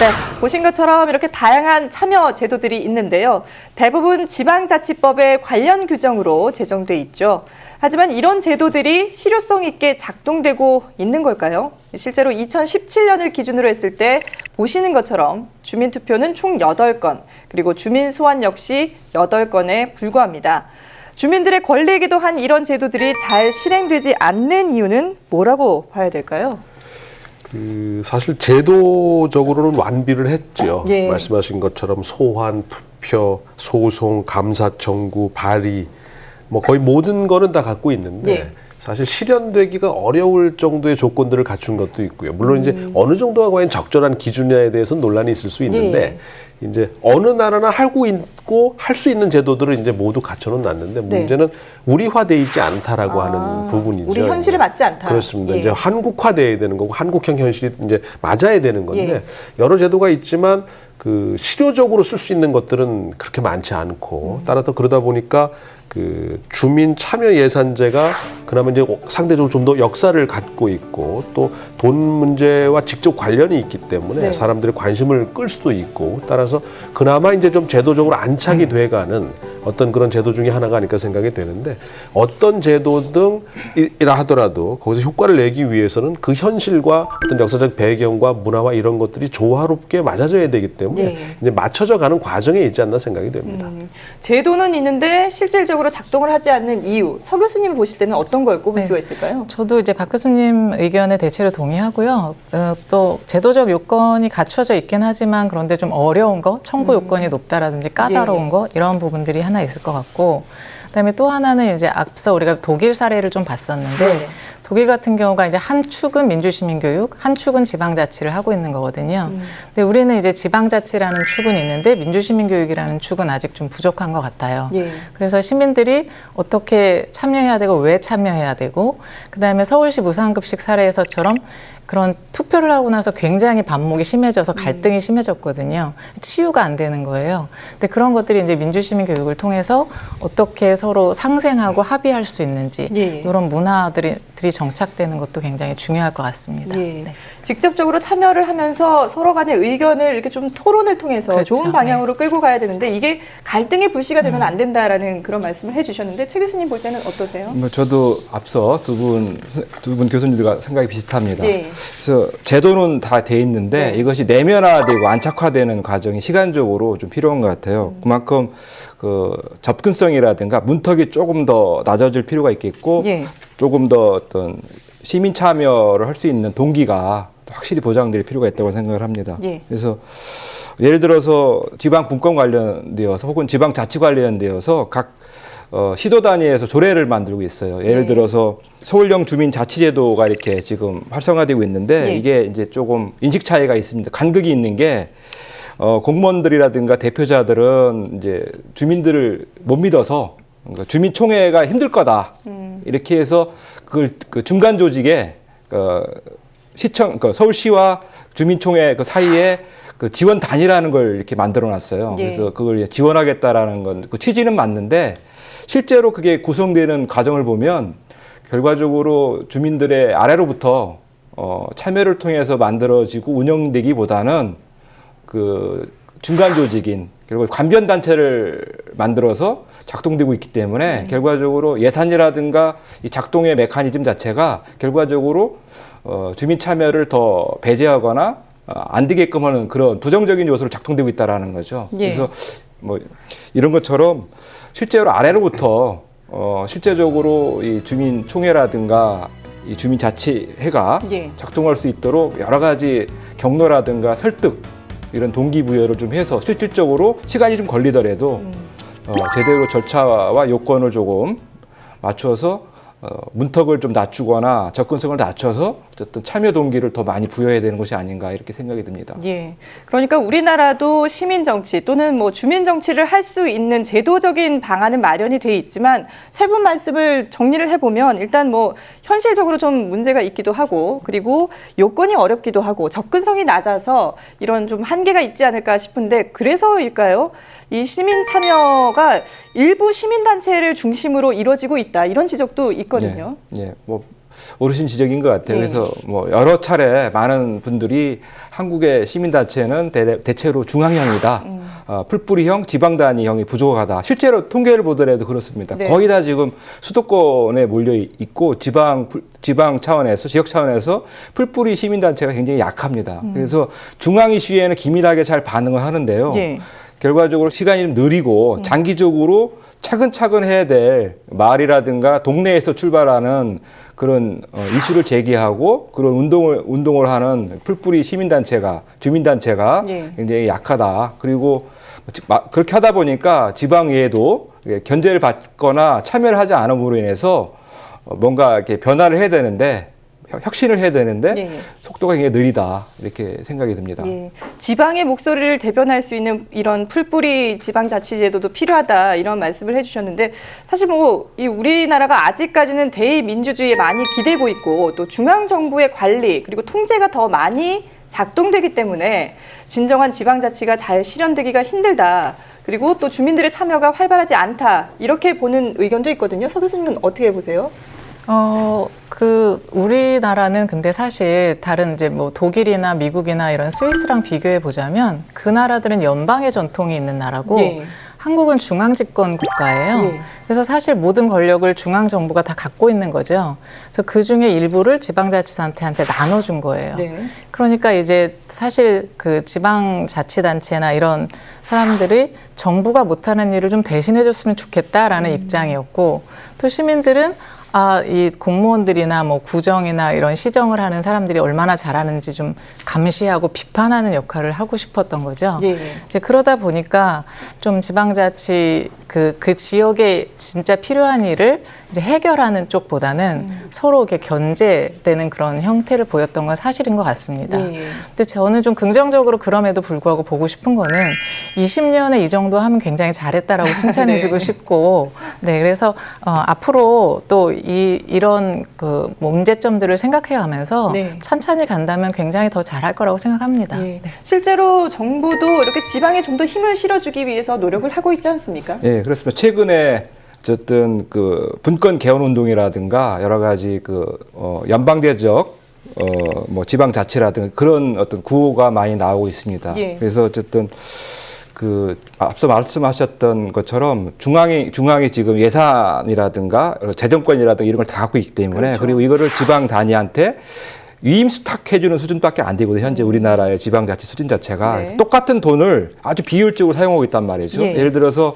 네, 보신 것처럼 이렇게 다양한 참여 제도들이 있는데요. 대부분 지방자치법의 관련 규정으로 제정돼 있죠. 하지만 이런 제도들이 실효성 있게 작동되고 있는 걸까요? 실제로 2017년을 기준으로 했을 때 보시는 것처럼 주민투표는 총 8건, 그리고 주민 소환 역시 8건에 불과합니다. 주민들의 권리이기도 한 이런 제도들이 잘 실행되지 않는 이유는 뭐라고 봐야 될까요? 사실 제도적으로는 완비를 했죠. 예. 말씀하신 것처럼 소환, 투표, 소송, 감사 청구, 발의 뭐 거의 모든 거는 다 갖고 있는데 예. 사실 실현되기가 어려울 정도의 조건들을 갖춘 것도 있고요. 물론 이제 어느 정도가 과연 적절한 기준이냐에 대해서는 논란이 있을 수 있는데 이제 어느 나라나 하고 있고 할 수 있는 제도들을 이제 모두 갖춰는 놨는데 문제는 우리화돼 있지 않다라고 하는 부분이죠. 우리 현실에 맞지 않다. 그렇습니다. 예. 이제 한국화돼야 되는 거고 한국형 현실이 이제 맞아야 되는 건데 예. 여러 제도가 있지만 그 실효적으로 쓸 수 있는 것들은 그렇게 많지 않고 따라서 그러다 보니까 그 주민 참여 예산제가 그나마 이제 상대적으로 좀 더 역사를 갖고 있고 또 돈 문제와 직접 관련이 있기 때문에 네. 사람들의 관심을 끌 수도 있고 따라서 그나마 이제 좀 제도적으로 안착이 돼가는 어떤 그런 제도 중에 하나가 아닐까 생각이 되는데 어떤 제도등이라 하더라도 거기서 효과를 내기 위해서는 그 현실과 어떤 역사적 배경과 문화와 이런 것들이 조화롭게 맞아져야 되기 때문에 네. 이제 맞춰져 가는 과정에 있지 않나 생각이 됩니다. 제도는 있는데 실질적으로 작동을 하지 않는 이유, 서 교수님 보실 때는 어떤 걸 꼽을 네. 수가 있을까요? 저도 이제 박 교수님 의견에 대체로 동의하고요. 또 제도적 요건이 갖춰져 있긴 하지만 그런데 좀 어려운 거, 청구 요건이 높다라든지 까다로운 거 이런 부분들이 하나 있을 것 같고 그다음에 또 하나는 이제 앞서 우리가 독일 사례를 좀 봤었는데 네. 독일 같은 경우가 이제 한 축은 민주시민교육, 한 축은 지방자치를 하고 있는 거거든요. 근데 우리는 이제 지방자치라는 축은 있는데 민주시민교육이라는 축은 아직 좀 부족한 것 같아요. 예. 그래서 시민들이 어떻게 참여해야 되고 왜 참여해야 되고 그다음에 서울시 무상급식 사례에서처럼 그런 투표를 하고 나서 굉장히 반목이 심해져서 갈등이 심해졌거든요. 치유가 안 되는 거예요. 근데 그런 것들이 이제 민주시민 교육을 통해서 어떻게 서로 상생하고 합의할 수 있는지 예. 이런 문화들이 정착되는 것도 굉장히 중요할 것 같습니다. 예. 네. 직접적으로 참여를 하면서 서로 간의 의견을 이렇게 좀 토론을 통해서 그렇죠. 좋은 방향으로 끌고 가야 되는데 이게 갈등의 불씨가 되면 안 된다라는 그런 말씀을 해주셨는데 최 교수님 볼 때는 어떠세요? 뭐 저도 앞서 두 분 교수님들과 생각이 비슷합니다. 예. 그래서 제도는 다 돼 있는데 네. 이것이 내면화되고 안착화되는 과정이 시간적으로 좀 필요한 것 같아요. 그만큼 그 접근성이라든가 문턱이 조금 더 낮아질 필요가 있겠고 예. 조금 더 어떤 시민 참여를 할 수 있는 동기가 확실히 보장될 필요가 있다고 생각을 합니다. 예. 그래서 예를 들어서 지방 분권 관련되어서 혹은 지방 자치 관련되어서 각 시도 단위에서 조례를 만들고 있어요. 예를 네. 들어서 서울형 주민자치제도가 이렇게 지금 활성화되고 있는데 네. 이게 이제 조금 인식 차이가 있습니다. 간극이 있는 게 공무원들이라든가 대표자들은 이제 주민들을 못 믿어서 그러니까 주민총회가 힘들 거다 이렇게 해서 그걸 그 중간 조직에 시청 서울시와 주민총회 그 사이에 그 지원단이라는 걸 이렇게 만들어놨어요. 예. 그래서 그걸 지원하겠다라는 건 그 취지는 맞는데 실제로 그게 구성되는 과정을 보면 결과적으로 주민들의 아래로부터 참여를 통해서 만들어지고 운영되기보다는 그 중간 조직인 결국 관변 단체를 만들어서 작동되고 있기 때문에 결과적으로 예산이라든가 이 작동의 메커니즘 자체가 결과적으로 주민 참여를 더 배제하거나 안 되게끔 하는 그런 부정적인 요소로 작동되고 있다라는 거죠. 예. 그래서 뭐 이런 것처럼 실제로 아래로부터 실제적으로 이 주민 총회라든가 이 주민 자치회가 예. 작동할 수 있도록 여러 가지 경로라든가 설득 이런 동기부여를 좀 해서 실질적으로 시간이 좀 걸리더라도 제대로 절차와 요건을 조금 맞추어서 문턱을 좀 낮추거나 접근성을 낮춰서 어쨌든 참여 동기를 더 많이 부여해야 되는 것이 아닌가 이렇게 생각이 듭니다. 예. 그러니까 우리나라도 시민 정치 또는 뭐 주민 정치를 할 수 있는 제도적인 방안은 마련이 돼 있지만 세 분 말씀을 정리를 해보면 일단 뭐 현실적으로 좀 문제가 있기도 하고 그리고 요건이 어렵기도 하고 접근성이 낮아서 이런 좀 한계가 있지 않을까 싶은데 그래서일까요? 이 시민 참여가 일부 시민단체를 중심으로 이루어지고 있다 이런 지적도 있거든요. 예, 뭐 어르신 지적인 것 같아요. 네. 그래서 뭐 여러 차례 많은 분들이 한국의 시민단체는 대체로 중앙형이다. 풀뿌리형, 지방단위형이 부족하다. 실제로 통계를 보더라도 그렇습니다. 네. 거의 다 지금 수도권에 몰려 있고 지방 차원에서 지역 차원에서 풀뿌리 시민단체가 굉장히 약합니다. 그래서 중앙 이슈에는 기민하게 잘 반응을 하는데요. 예. 결과적으로 시간이 좀 느리고 장기적으로 차근차근 해야 될 마을이라든가 동네에서 출발하는 그런 이슈를 제기하고 그런 운동을 하는 풀뿌리 시민단체가 주민단체가 예. 굉장히 약하다. 그리고 그렇게 하다 보니까 지방의회도 견제를 받거나 참여를 하지 않음으로 인해서 뭔가 이렇게 변화를 해야 되는데 혁신을 해야 되는데 예. 속도가 굉장히 느리다 이렇게 생각이 듭니다. 예. 지방의 목소리를 대변할 수 있는 이런 풀뿌리 지방자치제도도 필요하다 이런 말씀을 해주셨는데 사실 뭐 이 우리나라가 아직까지는 대의민주주의에 많이 기대고 있고 또 중앙 정부의 관리 그리고 통제가 더 많이 작동되기 때문에 진정한 지방자치가 잘 실현되기가 힘들다. 그리고 또 주민들의 참여가 활발하지 않다 이렇게 보는 의견도 있거든요. 서 교수님은 어떻게 보세요? 우리나라는 근데 사실 다른 이제 뭐 독일이나 미국이나 이런 스위스랑 비교해 보자면 그 나라들은 연방의 전통이 있는 나라고 예. 한국은 중앙 집권 국가예요. 예. 그래서 사실 모든 권력을 중앙 정부가 다 갖고 있는 거죠. 그래서 그 중에 일부를 지방자치단체한테 나눠준 거예요. 네. 그러니까 이제 사실 그 지방자치단체나 이런 사람들이 정부가 못하는 일을 좀 대신해줬으면 좋겠다라는 입장이었고 또 시민들은 이 공무원들이나 뭐 구정이나 이런 시정을 하는 사람들이 얼마나 잘하는지 좀 감시하고 비판하는 역할을 하고 싶었던 거죠. 예. 이제 그러다 보니까 좀 지방자치 그 지역에 진짜 필요한 일을 이제 해결하는 쪽보다는 서로 이렇게 견제되는 그런 형태를 보였던 건 사실인 것 같습니다. 예. 근데 저는 좀 긍정적으로 그럼에도 불구하고 보고 싶은 거는 20년에 이 정도 하면 굉장히 잘했다라고 칭찬해주고 네. 싶고, 네, 그래서 앞으로 또 이런 그 문제점들을 생각해가면서 네. 천천히 간다면 굉장히 더 잘할 거라고 생각합니다. 예. 실제로 정부도 이렇게 지방에 좀 더 힘을 실어주기 위해서 노력을 하고 있지 않습니까? 예, 그렇습니다. 최근에 어쨌든 그 분권 개헌 운동이라든가 여러 가지 연방제적 뭐 지방자치라든가 그런 어떤 구호가 많이 나오고 있습니다. 예. 그래서 어쨌든 앞서 말씀하셨던 것처럼 중앙이 지금 예산이라든가 재정권이라든가 이런 걸 다 갖고 있기 때문에 그렇죠. 그리고 이거를 지방 단위한테 위임수탁해주는 수준밖에 안 되거든요. 현재 우리나라의 지방자치 수준 자체가 네. 똑같은 돈을 아주 비효율적으로 사용하고 있단 말이죠. 예. 예를 들어서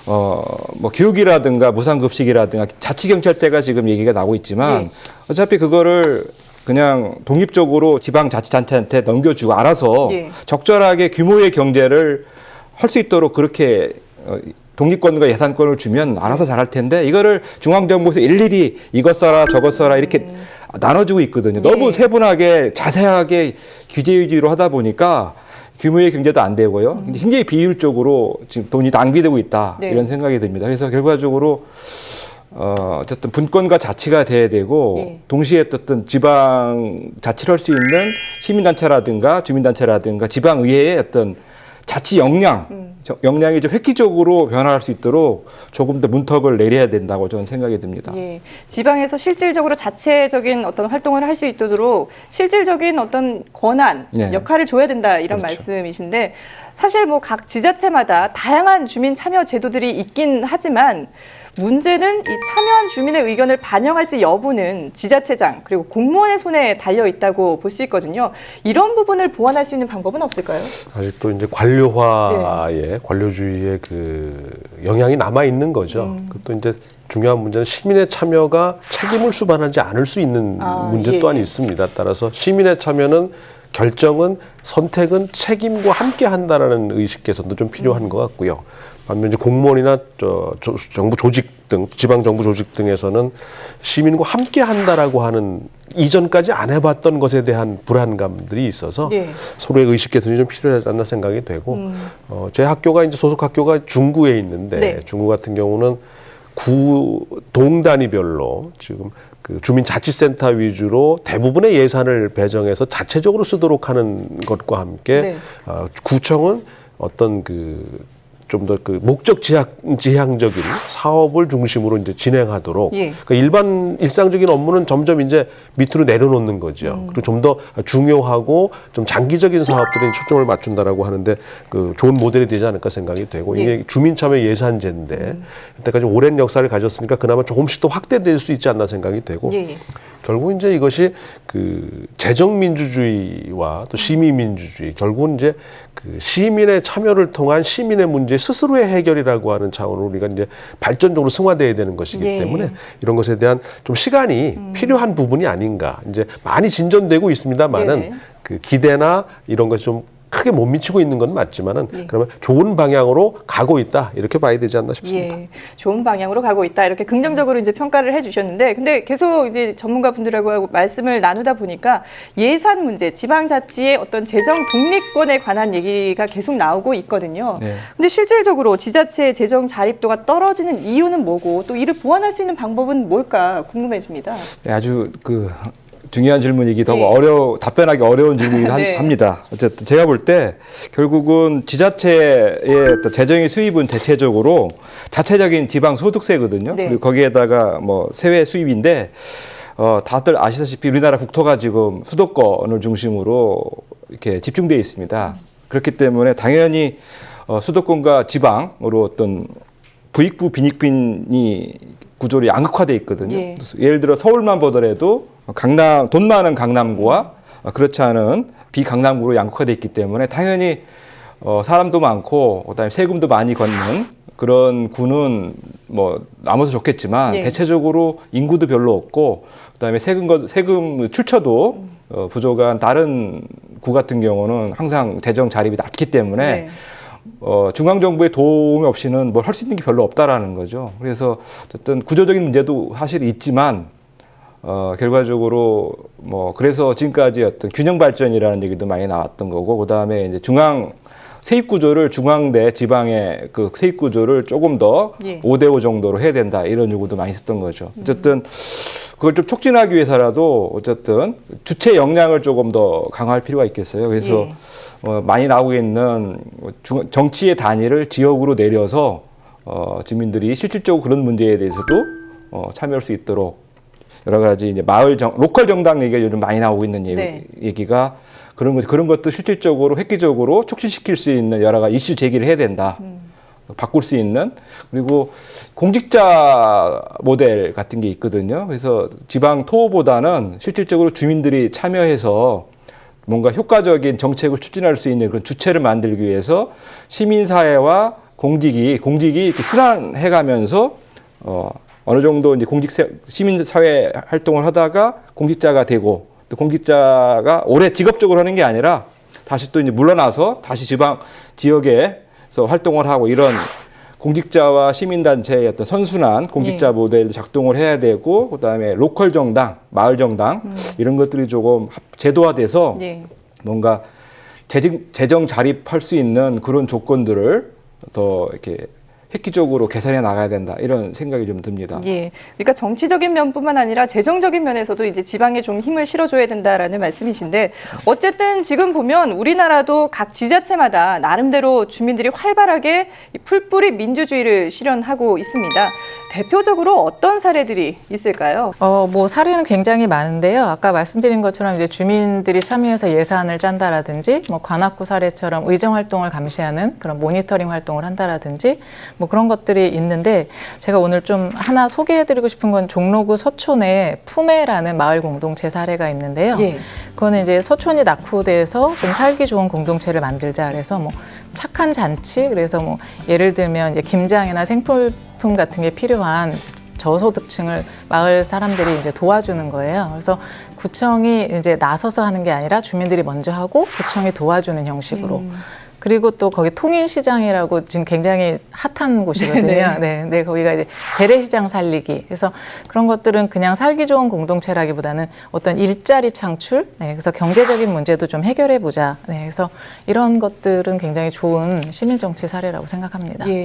뭐 교육이라든가 무상급식이라든가 자치경찰대가 지금 얘기가 나오고 있지만 예. 어차피 그거를 그냥 독립적으로 지방자치단체한테 넘겨주고 알아서 예. 적절하게 규모의 경제를 할 수 있도록 그렇게 독립권과 예산권을 주면 알아서 잘할 텐데 이거를 중앙정부에서 일일이 이것 써라 저것 써라 이렇게 나눠주고 있거든요. 너무 예. 세분하게 자세하게 규제 위주로 하다 보니까 규모의 경제도 안 되고요. 굉장히 비효율적으로 지금 돈이 낭비되고 있다 네. 이런 생각이 듭니다. 그래서 결과적으로 어쨌든 분권과 자치가 돼야 되고 예. 동시에 어떤 지방 자치를 할 수 있는 시민단체라든가 주민단체라든가 지방의회의 어떤 자치 역량이 좀 획기적으로 변화할 수 있도록 조금 더 문턱을 내려야 된다고 저는 생각이 듭니다. 예. 지방에서 실질적으로 자체적인 어떤 활동을 할 수 있도록 실질적인 어떤 권한, 네. 역할을 줘야 된다 이런 그렇죠. 말씀이신데 사실 뭐 각 지자체마다 다양한 주민 참여 제도들이 있긴 하지만 문제는 이 참여한 주민의 의견을 반영할지 여부는 지자체장 그리고 공무원의 손에 달려 있다고 볼 수 있거든요. 이런 부분을 보완할 수 있는 방법은 없을까요? 아직도 이제 관료화의 관료주의의 그 영향이 남아 있는 거죠. 그것도 이제 중요한 문제는 시민의 참여가 책임을 수반하지 않을 수 있는 문제 예. 또한 있습니다. 따라서 시민의 참여는 결정은 선택은 책임과 함께 한다라는 의식 개선도 좀 필요한 것 같고요. 반면 이제 공무원이나 정부 조직 등 지방 정부 조직 등에서는 시민과 함께 한다라고 하는 이전까지 안 해봤던 것에 대한 불안감들이 있어서 네. 서로의 의식 개선이 좀 필요하지 않나 생각이 되고 제 학교가 이제 소속 학교가 중구에 있는데 네. 중구 같은 경우는 구 동 단위별로 지금 그 주민자치센터 위주로 대부분의 예산을 배정해서 자체적으로 쓰도록 하는 것과 함께 네. 구청은 어떤 좀 더 목적 지향적인 사업을 중심으로 이제 진행하도록 예. 그러니까 일상적인 업무는 점점 이제 밑으로 내려놓는 거죠. 그리고 좀 더 중요하고 좀 장기적인 사업들에 초점을 맞춘다라고 하는데 좋은 모델이 되지 않을까 생각이 되고 이게 주민참여 예산제인데 이때까지 오랜 역사를 가졌으니까 그나마 조금씩 더 확대될 수 있지 않나 생각이 되고 예. 결국 이제 이것이 그 재정민주주의와 또 시민민주주의, 결국은 이제 그 시민의 참여를 통한 시민의 문제 스스로의 해결이라고 하는 차원으로 우리가 이제 발전적으로 승화돼야 되는 것이기 예. 때문에 이런 것에 대한 좀 시간이 필요한 부분이 아닌가. 이제 많이 진전되고 있습니다만은 네. 그 기대나 이런 것이 좀 크게 못 미치고 있는 건 맞지만은 예. 그러면 좋은 방향으로 가고 있다 이렇게 봐야 되지 않나 싶습니다. 예, 좋은 방향으로 가고 있다 이렇게 긍정적으로 이제 평가를 해주셨는데, 근데 계속 이제 전문가분들하고 말씀을 나누다 보니까 예산 문제, 지방자치의 어떤 재정 독립권에 관한 얘기가 계속 나오고 있거든요. 네. 근데 실질적으로 지자체의 재정 자립도가 떨어지는 이유는 뭐고 또 이를 보완할 수 있는 방법은 뭘까 궁금해집니다. 네, 아주 그 중요한 질문이기도 네. 하고 답변하기 어려운 질문이기도 네. 합니다. 어쨌든 제가 볼 때 결국은 지자체의 어떤 재정의 수입은 대체적으로 자체적인 지방 소득세거든요. 네. 그리고 거기에다가 뭐 세외 수입인데 다들 아시다시피 우리나라 국토가 지금 수도권을 중심으로 이렇게 집중되어 있습니다. 그렇기 때문에 당연히 수도권과 지방으로 어떤 부익부 빈익빈이 구조로 양극화돼 있거든요. 예. 예를 들어 서울만 보더라도 강남, 돈 많은 강남구와 그렇지 않은 비강남구로 양극화돼 있기 때문에 당연히 사람도 많고 그다음에 세금도 많이 걷는 그런 구는 뭐 남아서 좋겠지만 예. 대체적으로 인구도 별로 없고 그다음에 세금 출처도 부족한 다른 구 같은 경우는 항상 재정 자립이 낮기 때문에 네. 중앙정부의 도움이 없이는 뭘 할 수 있는 게 별로 없다라는 거죠. 그래서 어쨌든 구조적인 문제도 사실 있지만 결과적으로 뭐 그래서 지금까지 어떤 균형 발전이라는 얘기도 많이 나왔던 거고, 그다음에 이제 중앙 세입 구조를 중앙대 지방의 그 세입 구조를 조금 더 예. 5대5 정도로 해야 된다 이런 요구도 많이 있었던 거죠. 어쨌든 그걸 좀 촉진하기 위해서라도 어쨌든 주체 역량을 조금 더 강화할 필요가 있겠어요. 그래서 예. 많이 나오고 있는 정치의 단위를 지역으로 내려서 주민들이 실질적으로 그런 문제에 대해서도 참여할 수 있도록 여러 가지 이제 로컬 정당 얘기가 요즘 많이 나오고 있는 네. 얘기가 그런 것도 실질적으로 획기적으로 촉진시킬 수 있는 여러 가지 이슈 제기를 해야 된다. 바꿀 수 있는, 그리고 공직자 모델 같은 게 있거든요. 그래서 지방 토보다는 실질적으로 주민들이 참여해서 뭔가 효과적인 정책을 추진할 수 있는 그런 주체를 만들기 위해서 시민사회와 공직이 이렇게 순환해가면서 어느 정도 이제 시민사회 활동을 하다가 공직자가 되고, 또 공직자가 오래 직업적으로 하는 게 아니라 다시 또 이제 물러나서 다시 지역에서 활동을 하고, 이런 공직자와 시민단체의 어떤 선순환 공직자 예. 모델 작동을 해야 되고, 그다음에 로컬 정당, 마을 정당 이런 것들이 조금 제도화돼서 예. 뭔가 재정 자립할 수 있는 그런 조건들을 더 이렇게 획기적으로 개선해 나가야 된다, 이런 생각이 좀 듭니다. 예, 그러니까 정치적인 면뿐만 아니라 재정적인 면에서도 이제 지방에 좀 힘을 실어줘야 된다라는 말씀이신데, 어쨌든 지금 보면 우리나라도 각 지자체마다 나름대로 주민들이 활발하게 이 풀뿌리 민주주의를 실현하고 있습니다. 대표적으로 어떤 사례들이 있을까요? 뭐 사례는 굉장히 많은데요. 아까 말씀드린 것처럼 이제 주민들이 참여해서 예산을 짠다라든지, 뭐 관악구 사례처럼 의정 활동을 감시하는 그런 모니터링 활동을 한다라든지, 뭐 그런 것들이 있는데, 제가 오늘 좀 하나 소개해드리고 싶은 건 종로구 서촌에 품에라는 마을 공동체 사례가 있는데요. 예. 그거는 이제 서촌이 낙후돼서 좀 살기 좋은 공동체를 만들자 그래서 뭐 착한 잔치, 그래서 뭐 예를 들면 이제 김장이나 생필품 같은 게 필요한 저소득층을 마을 사람들이 이제 도와주는 거예요. 그래서 구청이 이제 나서서 하는 게 아니라 주민들이 먼저 하고 구청이 도와주는 형식으로. 그리고 또 거기 통인시장이라고 지금 굉장히 핫한 곳이거든요. 네, 거기가 이제 재래시장 살리기. 그래서 그런 것들은 그냥 살기 좋은 공동체라기보다는 어떤 일자리 창출, 네, 그래서 경제적인 문제도 좀 해결해 보자. 네, 그래서 이런 것들은 굉장히 좋은 시민정치 사례라고 생각합니다. 예.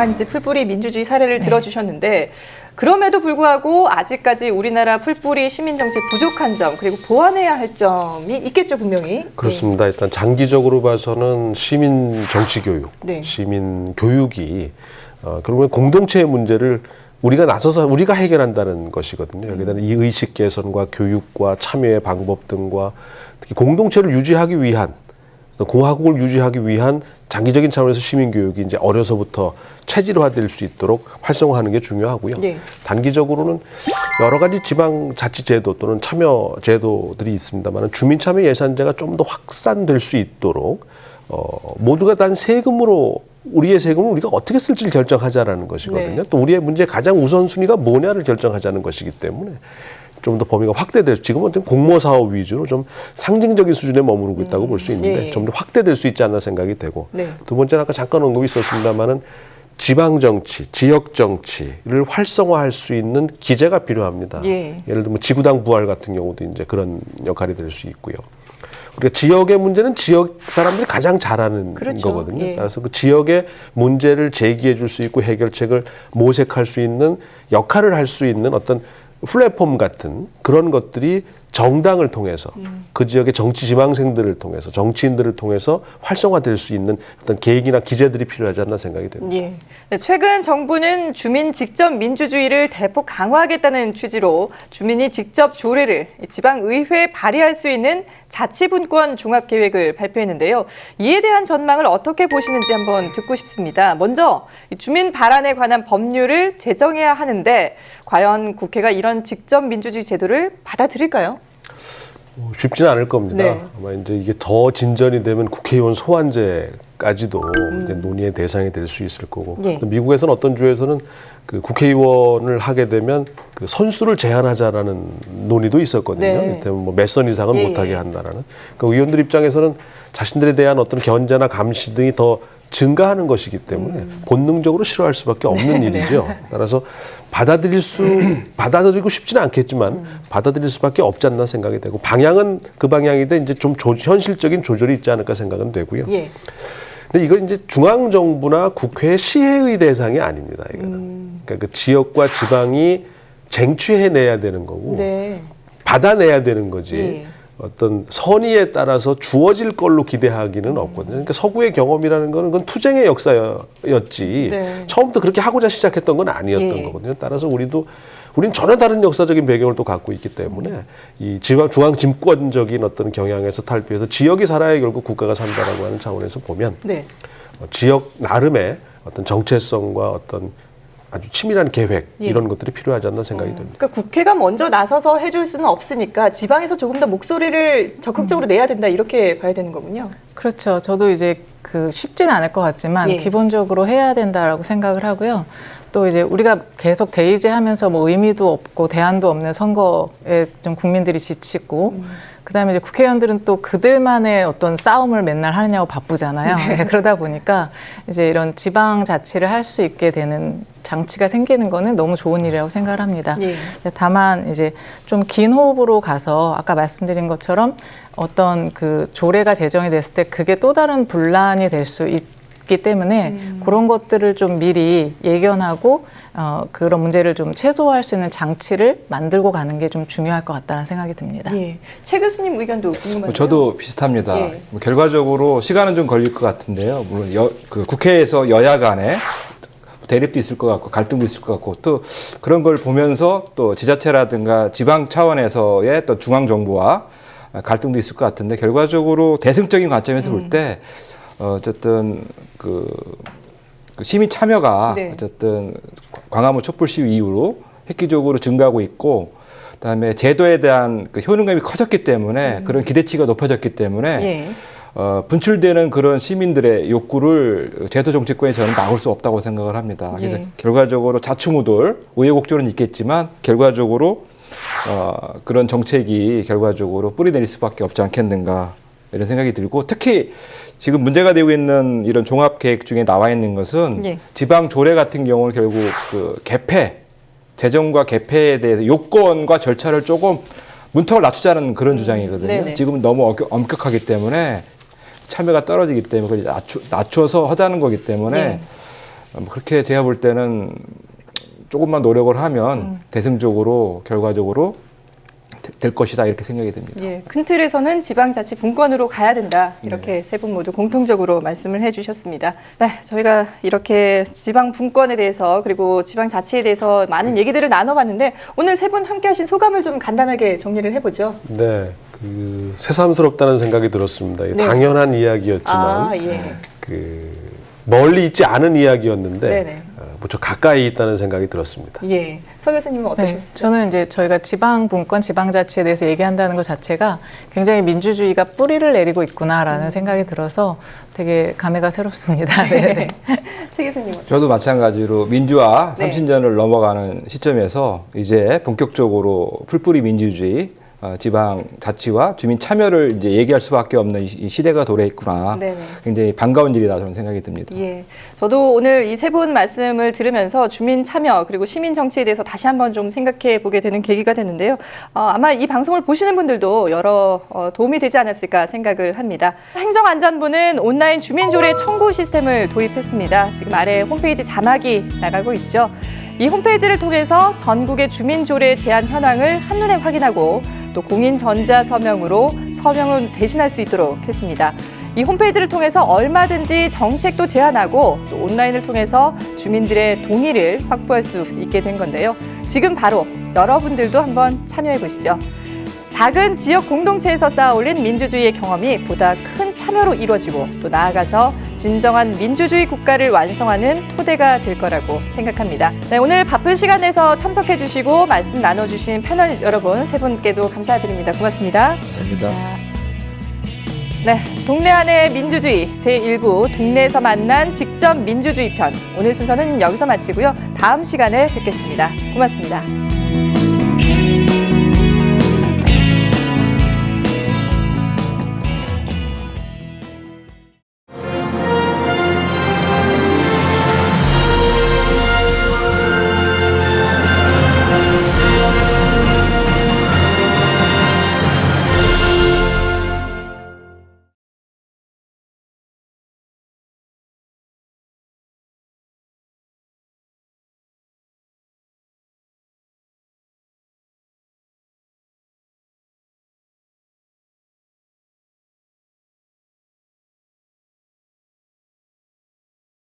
다양한 이제 풀뿌리 민주주의 사례를 들어주셨는데 그럼에도 불구하고 아직까지 우리나라 풀뿌리 시민정책 부족한 점 그리고 보완해야 할 점이 있겠죠, 분명히. 그렇습니다. 일단 장기적으로 봐서는 시민 정치 교육, 네. 시민 교육이 결국엔 공동체의 문제를 우리가 나서서 우리가 해결한다는 것이거든요. 여기다는 이 의식 개선과 교육과 참여의 방법 등과 특히 공동체를 유지하기 위한 공화국을 유지하기 위한 장기적인 차원에서 시민 교육이 이제 어려서부터 체질화될 수 있도록 활성화하는 게 중요하고요. 네. 단기적으로는 여러 가지 지방자치제도 또는 참여 제도들이 있습니다만 주민 참여 예산제가 좀 더 확산될 수 있도록 모두가 단 세금으로 우리의 세금을 우리가 어떻게 쓸지를 결정하자라는 것이거든요. 네. 또 우리의 문제의 가장 우선순위가 뭐냐를 결정하자는 것이기 때문에 좀 더 범위가 확대될 지금은 좀 공모 사업 위주로 좀 상징적인 수준에 머무르고 있다고 볼 수 있는데 예. 좀 더 확대될 수 있지 않나 생각이 되고 네. 두 번째는 아까 잠깐 언급이 있었습니다만은 지방 정치, 지역 정치를 활성화할 수 있는 기제가 필요합니다. 예. 예를 들면 지구당 부활 같은 경우도 이제 그런 역할이 될 수 있고요. 우리가 지역의 문제는 지역 사람들이 가장 잘 아는 그렇죠. 거거든요. 예. 따라서 그 지역의 문제를 제기해 줄 수 있고 해결책을 모색할 수 있는 역할을 할 수 있는 어떤 플랫폼 같은 그런 것들이 정당을 통해서 그 지역의 정치 지망생들을 통해서 정치인들을 통해서 활성화될 수 있는 어떤 계획이나 기제들이 필요하지 않나 생각이 됩니다. 예. 네, 최근 정부는 주민 직접 민주주의를 대폭 강화하겠다는 취지로 주민이 직접 조례를 지방의회에 발의할 수 있는 자치분권 종합계획을 발표했는데요. 이에 대한 전망을 어떻게 보시는지 한번 듣고 싶습니다. 먼저 주민 발안에 관한 법률을 제정해야 하는데 과연 국회가 이런 직접 민주주의 제도를 받아들일까요? 쉽지는 않을 겁니다. 네. 아마 이제 이게 더 진전이 되면 국회의원 소환제까지도 이제 논의의 대상이 될 수 있을 거고. 예. 또 미국에서는 어떤 주에서는 그 국회의원을 하게 되면 그 선수를 제한하자라는 논의도 있었거든요. 네. 이를테면 뭐 몇 선 이상은 예, 못하게 예. 한다라는. 그 의원들 입장에서는 자신들에 대한 어떤 견제나 감시 등이 더 증가하는 것이기 때문에 본능적으로 싫어할 수밖에 없는 일이죠. 따라서 받아들이고 싶지는 않겠지만 받아들일 수밖에 없지 않나 생각이 되고 방향은 그 방향인데 이제 좀 현실적인 조절이 있지 않을까 생각은 되고요. 예. 근데 이건 이제 중앙 정부나 국회 시혜의 대상이 아닙니다. 이거는 그러니까 그 지역과 지방이 쟁취해내야 되는 거고 네. 받아내야 되는 거지. 예. 어떤 선의에 따라서 주어질 걸로 기대하기는 없거든요. 그러니까 서구의 경험이라는 거는 그건 투쟁의 역사였지. 네. 처음부터 그렇게 하고자 시작했던 건 아니었던 예. 거거든요. 따라서 우리는 전혀 다른 역사적인 배경을 또 갖고 있기 때문에 이 중앙 집권적인 어떤 경향에서 탈피해서 지역이 살아야 결국 국가가 산다라고 하는 차원에서 보면 네. 지역 나름의 어떤 정체성과 어떤 아주 치밀한 계획 예. 이런 것들이 필요하지 않나 생각이 듭니다. 그러니까 국회가 먼저 나서서 해줄 수는 없으니까 지방에서 조금 더 목소리를 적극적으로 내야 된다 이렇게 봐야 되는 거군요. 그렇죠. 저도 이제 쉽지는 않을 것 같지만 예. 기본적으로 해야 된다라고 생각을 하고요. 또 이제 우리가 계속 대의제하면서 뭐 의미도 없고 대안도 없는 선거에 좀 국민들이 지치고 그다음에 이제 국회의원들은 또 그들만의 어떤 싸움을 맨날 하느냐고 바쁘잖아요. 네, 그러다 보니까 이제 이런 지방 자치를 할 수 있게 되는 장치가 생기는 거는 너무 좋은 일이라고 생각을 합니다. 예. 다만 이제 좀 긴 호흡으로 가서 아까 말씀드린 것처럼 어떤 그 조례가 제정이 됐을 때 그게 또 다른 분란이 될 수 있기 때문에 그런 것들을 좀 미리 예견하고 그런 문제를 좀 최소화할 수 있는 장치를 만들고 가는 게 좀 중요할 것 같다는 생각이 듭니다. 예. 최 교수님 의견도 궁금한데요. 저도 비슷합니다. 예. 결과적으로 시간은 좀 걸릴 것 같은데요. 물론 그 국회에서 여야 간에 대립도 있을 것 같고 갈등도 있을 것 같고 또 그런 걸 보면서 또 지자체라든가 지방 차원에서의 또 중앙 정부와 갈등도 있을 것 같은데 결과적으로 대승적인 관점에서 볼 때 어쨌든 그 시민 참여가 네. 어쨌든 광화문 촛불 시위 이후로 획기적으로 증가하고 있고 그다음에 제도에 대한 그 효능감이 커졌기 때문에 그런 기대치가 높아졌기 때문에 예. 분출되는 그런 시민들의 욕구를 제도 정치권에 저는 막을 수 없다고 생각을 합니다. 그래서 예. 결과적으로 자충우돌 우여곡절은 있겠지만 결과적으로 그런 정책이 결과적으로 뿌리내릴 수밖에 없지 않겠는가 이런 생각이 들고 특히 지금 문제가 되고 있는 이런 종합계획 중에 나와 있는 것은 예. 지방 조례 같은 경우는 결국 그 개폐 재정과 개폐에 대해서 요건과 절차를 조금 문턱을 낮추자는 그런 주장이거든요. 네네. 지금 너무 엄격하기 때문에 참여가 떨어지기 때문에 그걸 낮춰서 하자는 거기 때문에 네. 그렇게 제가 볼 때는 조금만 노력을 하면 대승적으로 결과적으로 될 것이다 이렇게 생각이 듭니다. 예, 큰 틀에서는 지방자치 분권으로 가야 된다. 이렇게 세 분 모두 공통적으로 말씀을 해주셨습니다. 네, 저희가 이렇게 지방 분권에 대해서 그리고 지방자치에 대해서 많은 얘기들을 나눠봤는데 오늘 세 분 함께하신 소감을 좀 간단하게 정리를 해보죠. 네, 새삼스럽다는 생각이 들었습니다. 네. 당연한 이야기였지만 예. 멀리 있지 않은 이야기였는데 네네. 무척 가까이 있다는 생각이 들었습니다. 예, 서 교수님은 어떠셨어요? 네, 저는 이제 저희가 지방 분권, 지방자치에 대해서 얘기한다는 것 자체가 굉장히 민주주의가 뿌리를 내리고 있구나라는 생각이 들어서 되게 감회가 새롭습니다. 네. 최 교수님은? 저도 마찬가지로 민주화 네. 30년을 넘어가는 시점에서 이제 본격적으로 풀뿌리 민주주의, 지방 자치와 주민 참여를 이제 얘기할 수밖에 없는 이 시대가 도래했구나. 네네. 굉장히 반가운 일이다 저는 생각이 듭니다. 예, 저도 오늘 이 세 분 말씀을 들으면서 주민 참여 그리고 시민 정치에 대해서 다시 한번 좀 생각해 보게 되는 계기가 됐는데요. 아마 이 방송을 보시는 분들도 여러 도움이 되지 않았을까 생각을 합니다. 행정안전부는 온라인 주민조례 청구 시스템을 도입했습니다. 지금 아래 홈페이지 자막이 나가고 있죠. 이 홈페이지를 통해서 전국의 주민조례 제한 현황을 한눈에 확인하고 또 공인 전자서명으로 서명을 대신할 수 있도록 했습니다. 이 홈페이지를 통해서 얼마든지 정책도 제안하고 또 온라인을 통해서 주민들의 동의를 확보할 수 있게 된 건데요. 지금 바로 여러분들도 한번 참여해 보시죠. 작은 지역 공동체에서 쌓아올린 민주주의의 경험이 보다 큰 참여로 이루어지고 또 나아가서 진정한 민주주의 국가를 완성하는 토대가 될 거라고 생각합니다. 네, 오늘 바쁜 시간 내서 참석해 주시고 말씀 나눠주신 패널 여러분 세 분께도 감사드립니다. 고맙습니다. 감사합니다. 네, 동네 안의 민주주의 제1부 동네에서 만난 직접 민주주의 편 오늘 순서는 여기서 마치고요. 다음 시간에 뵙겠습니다. 고맙습니다.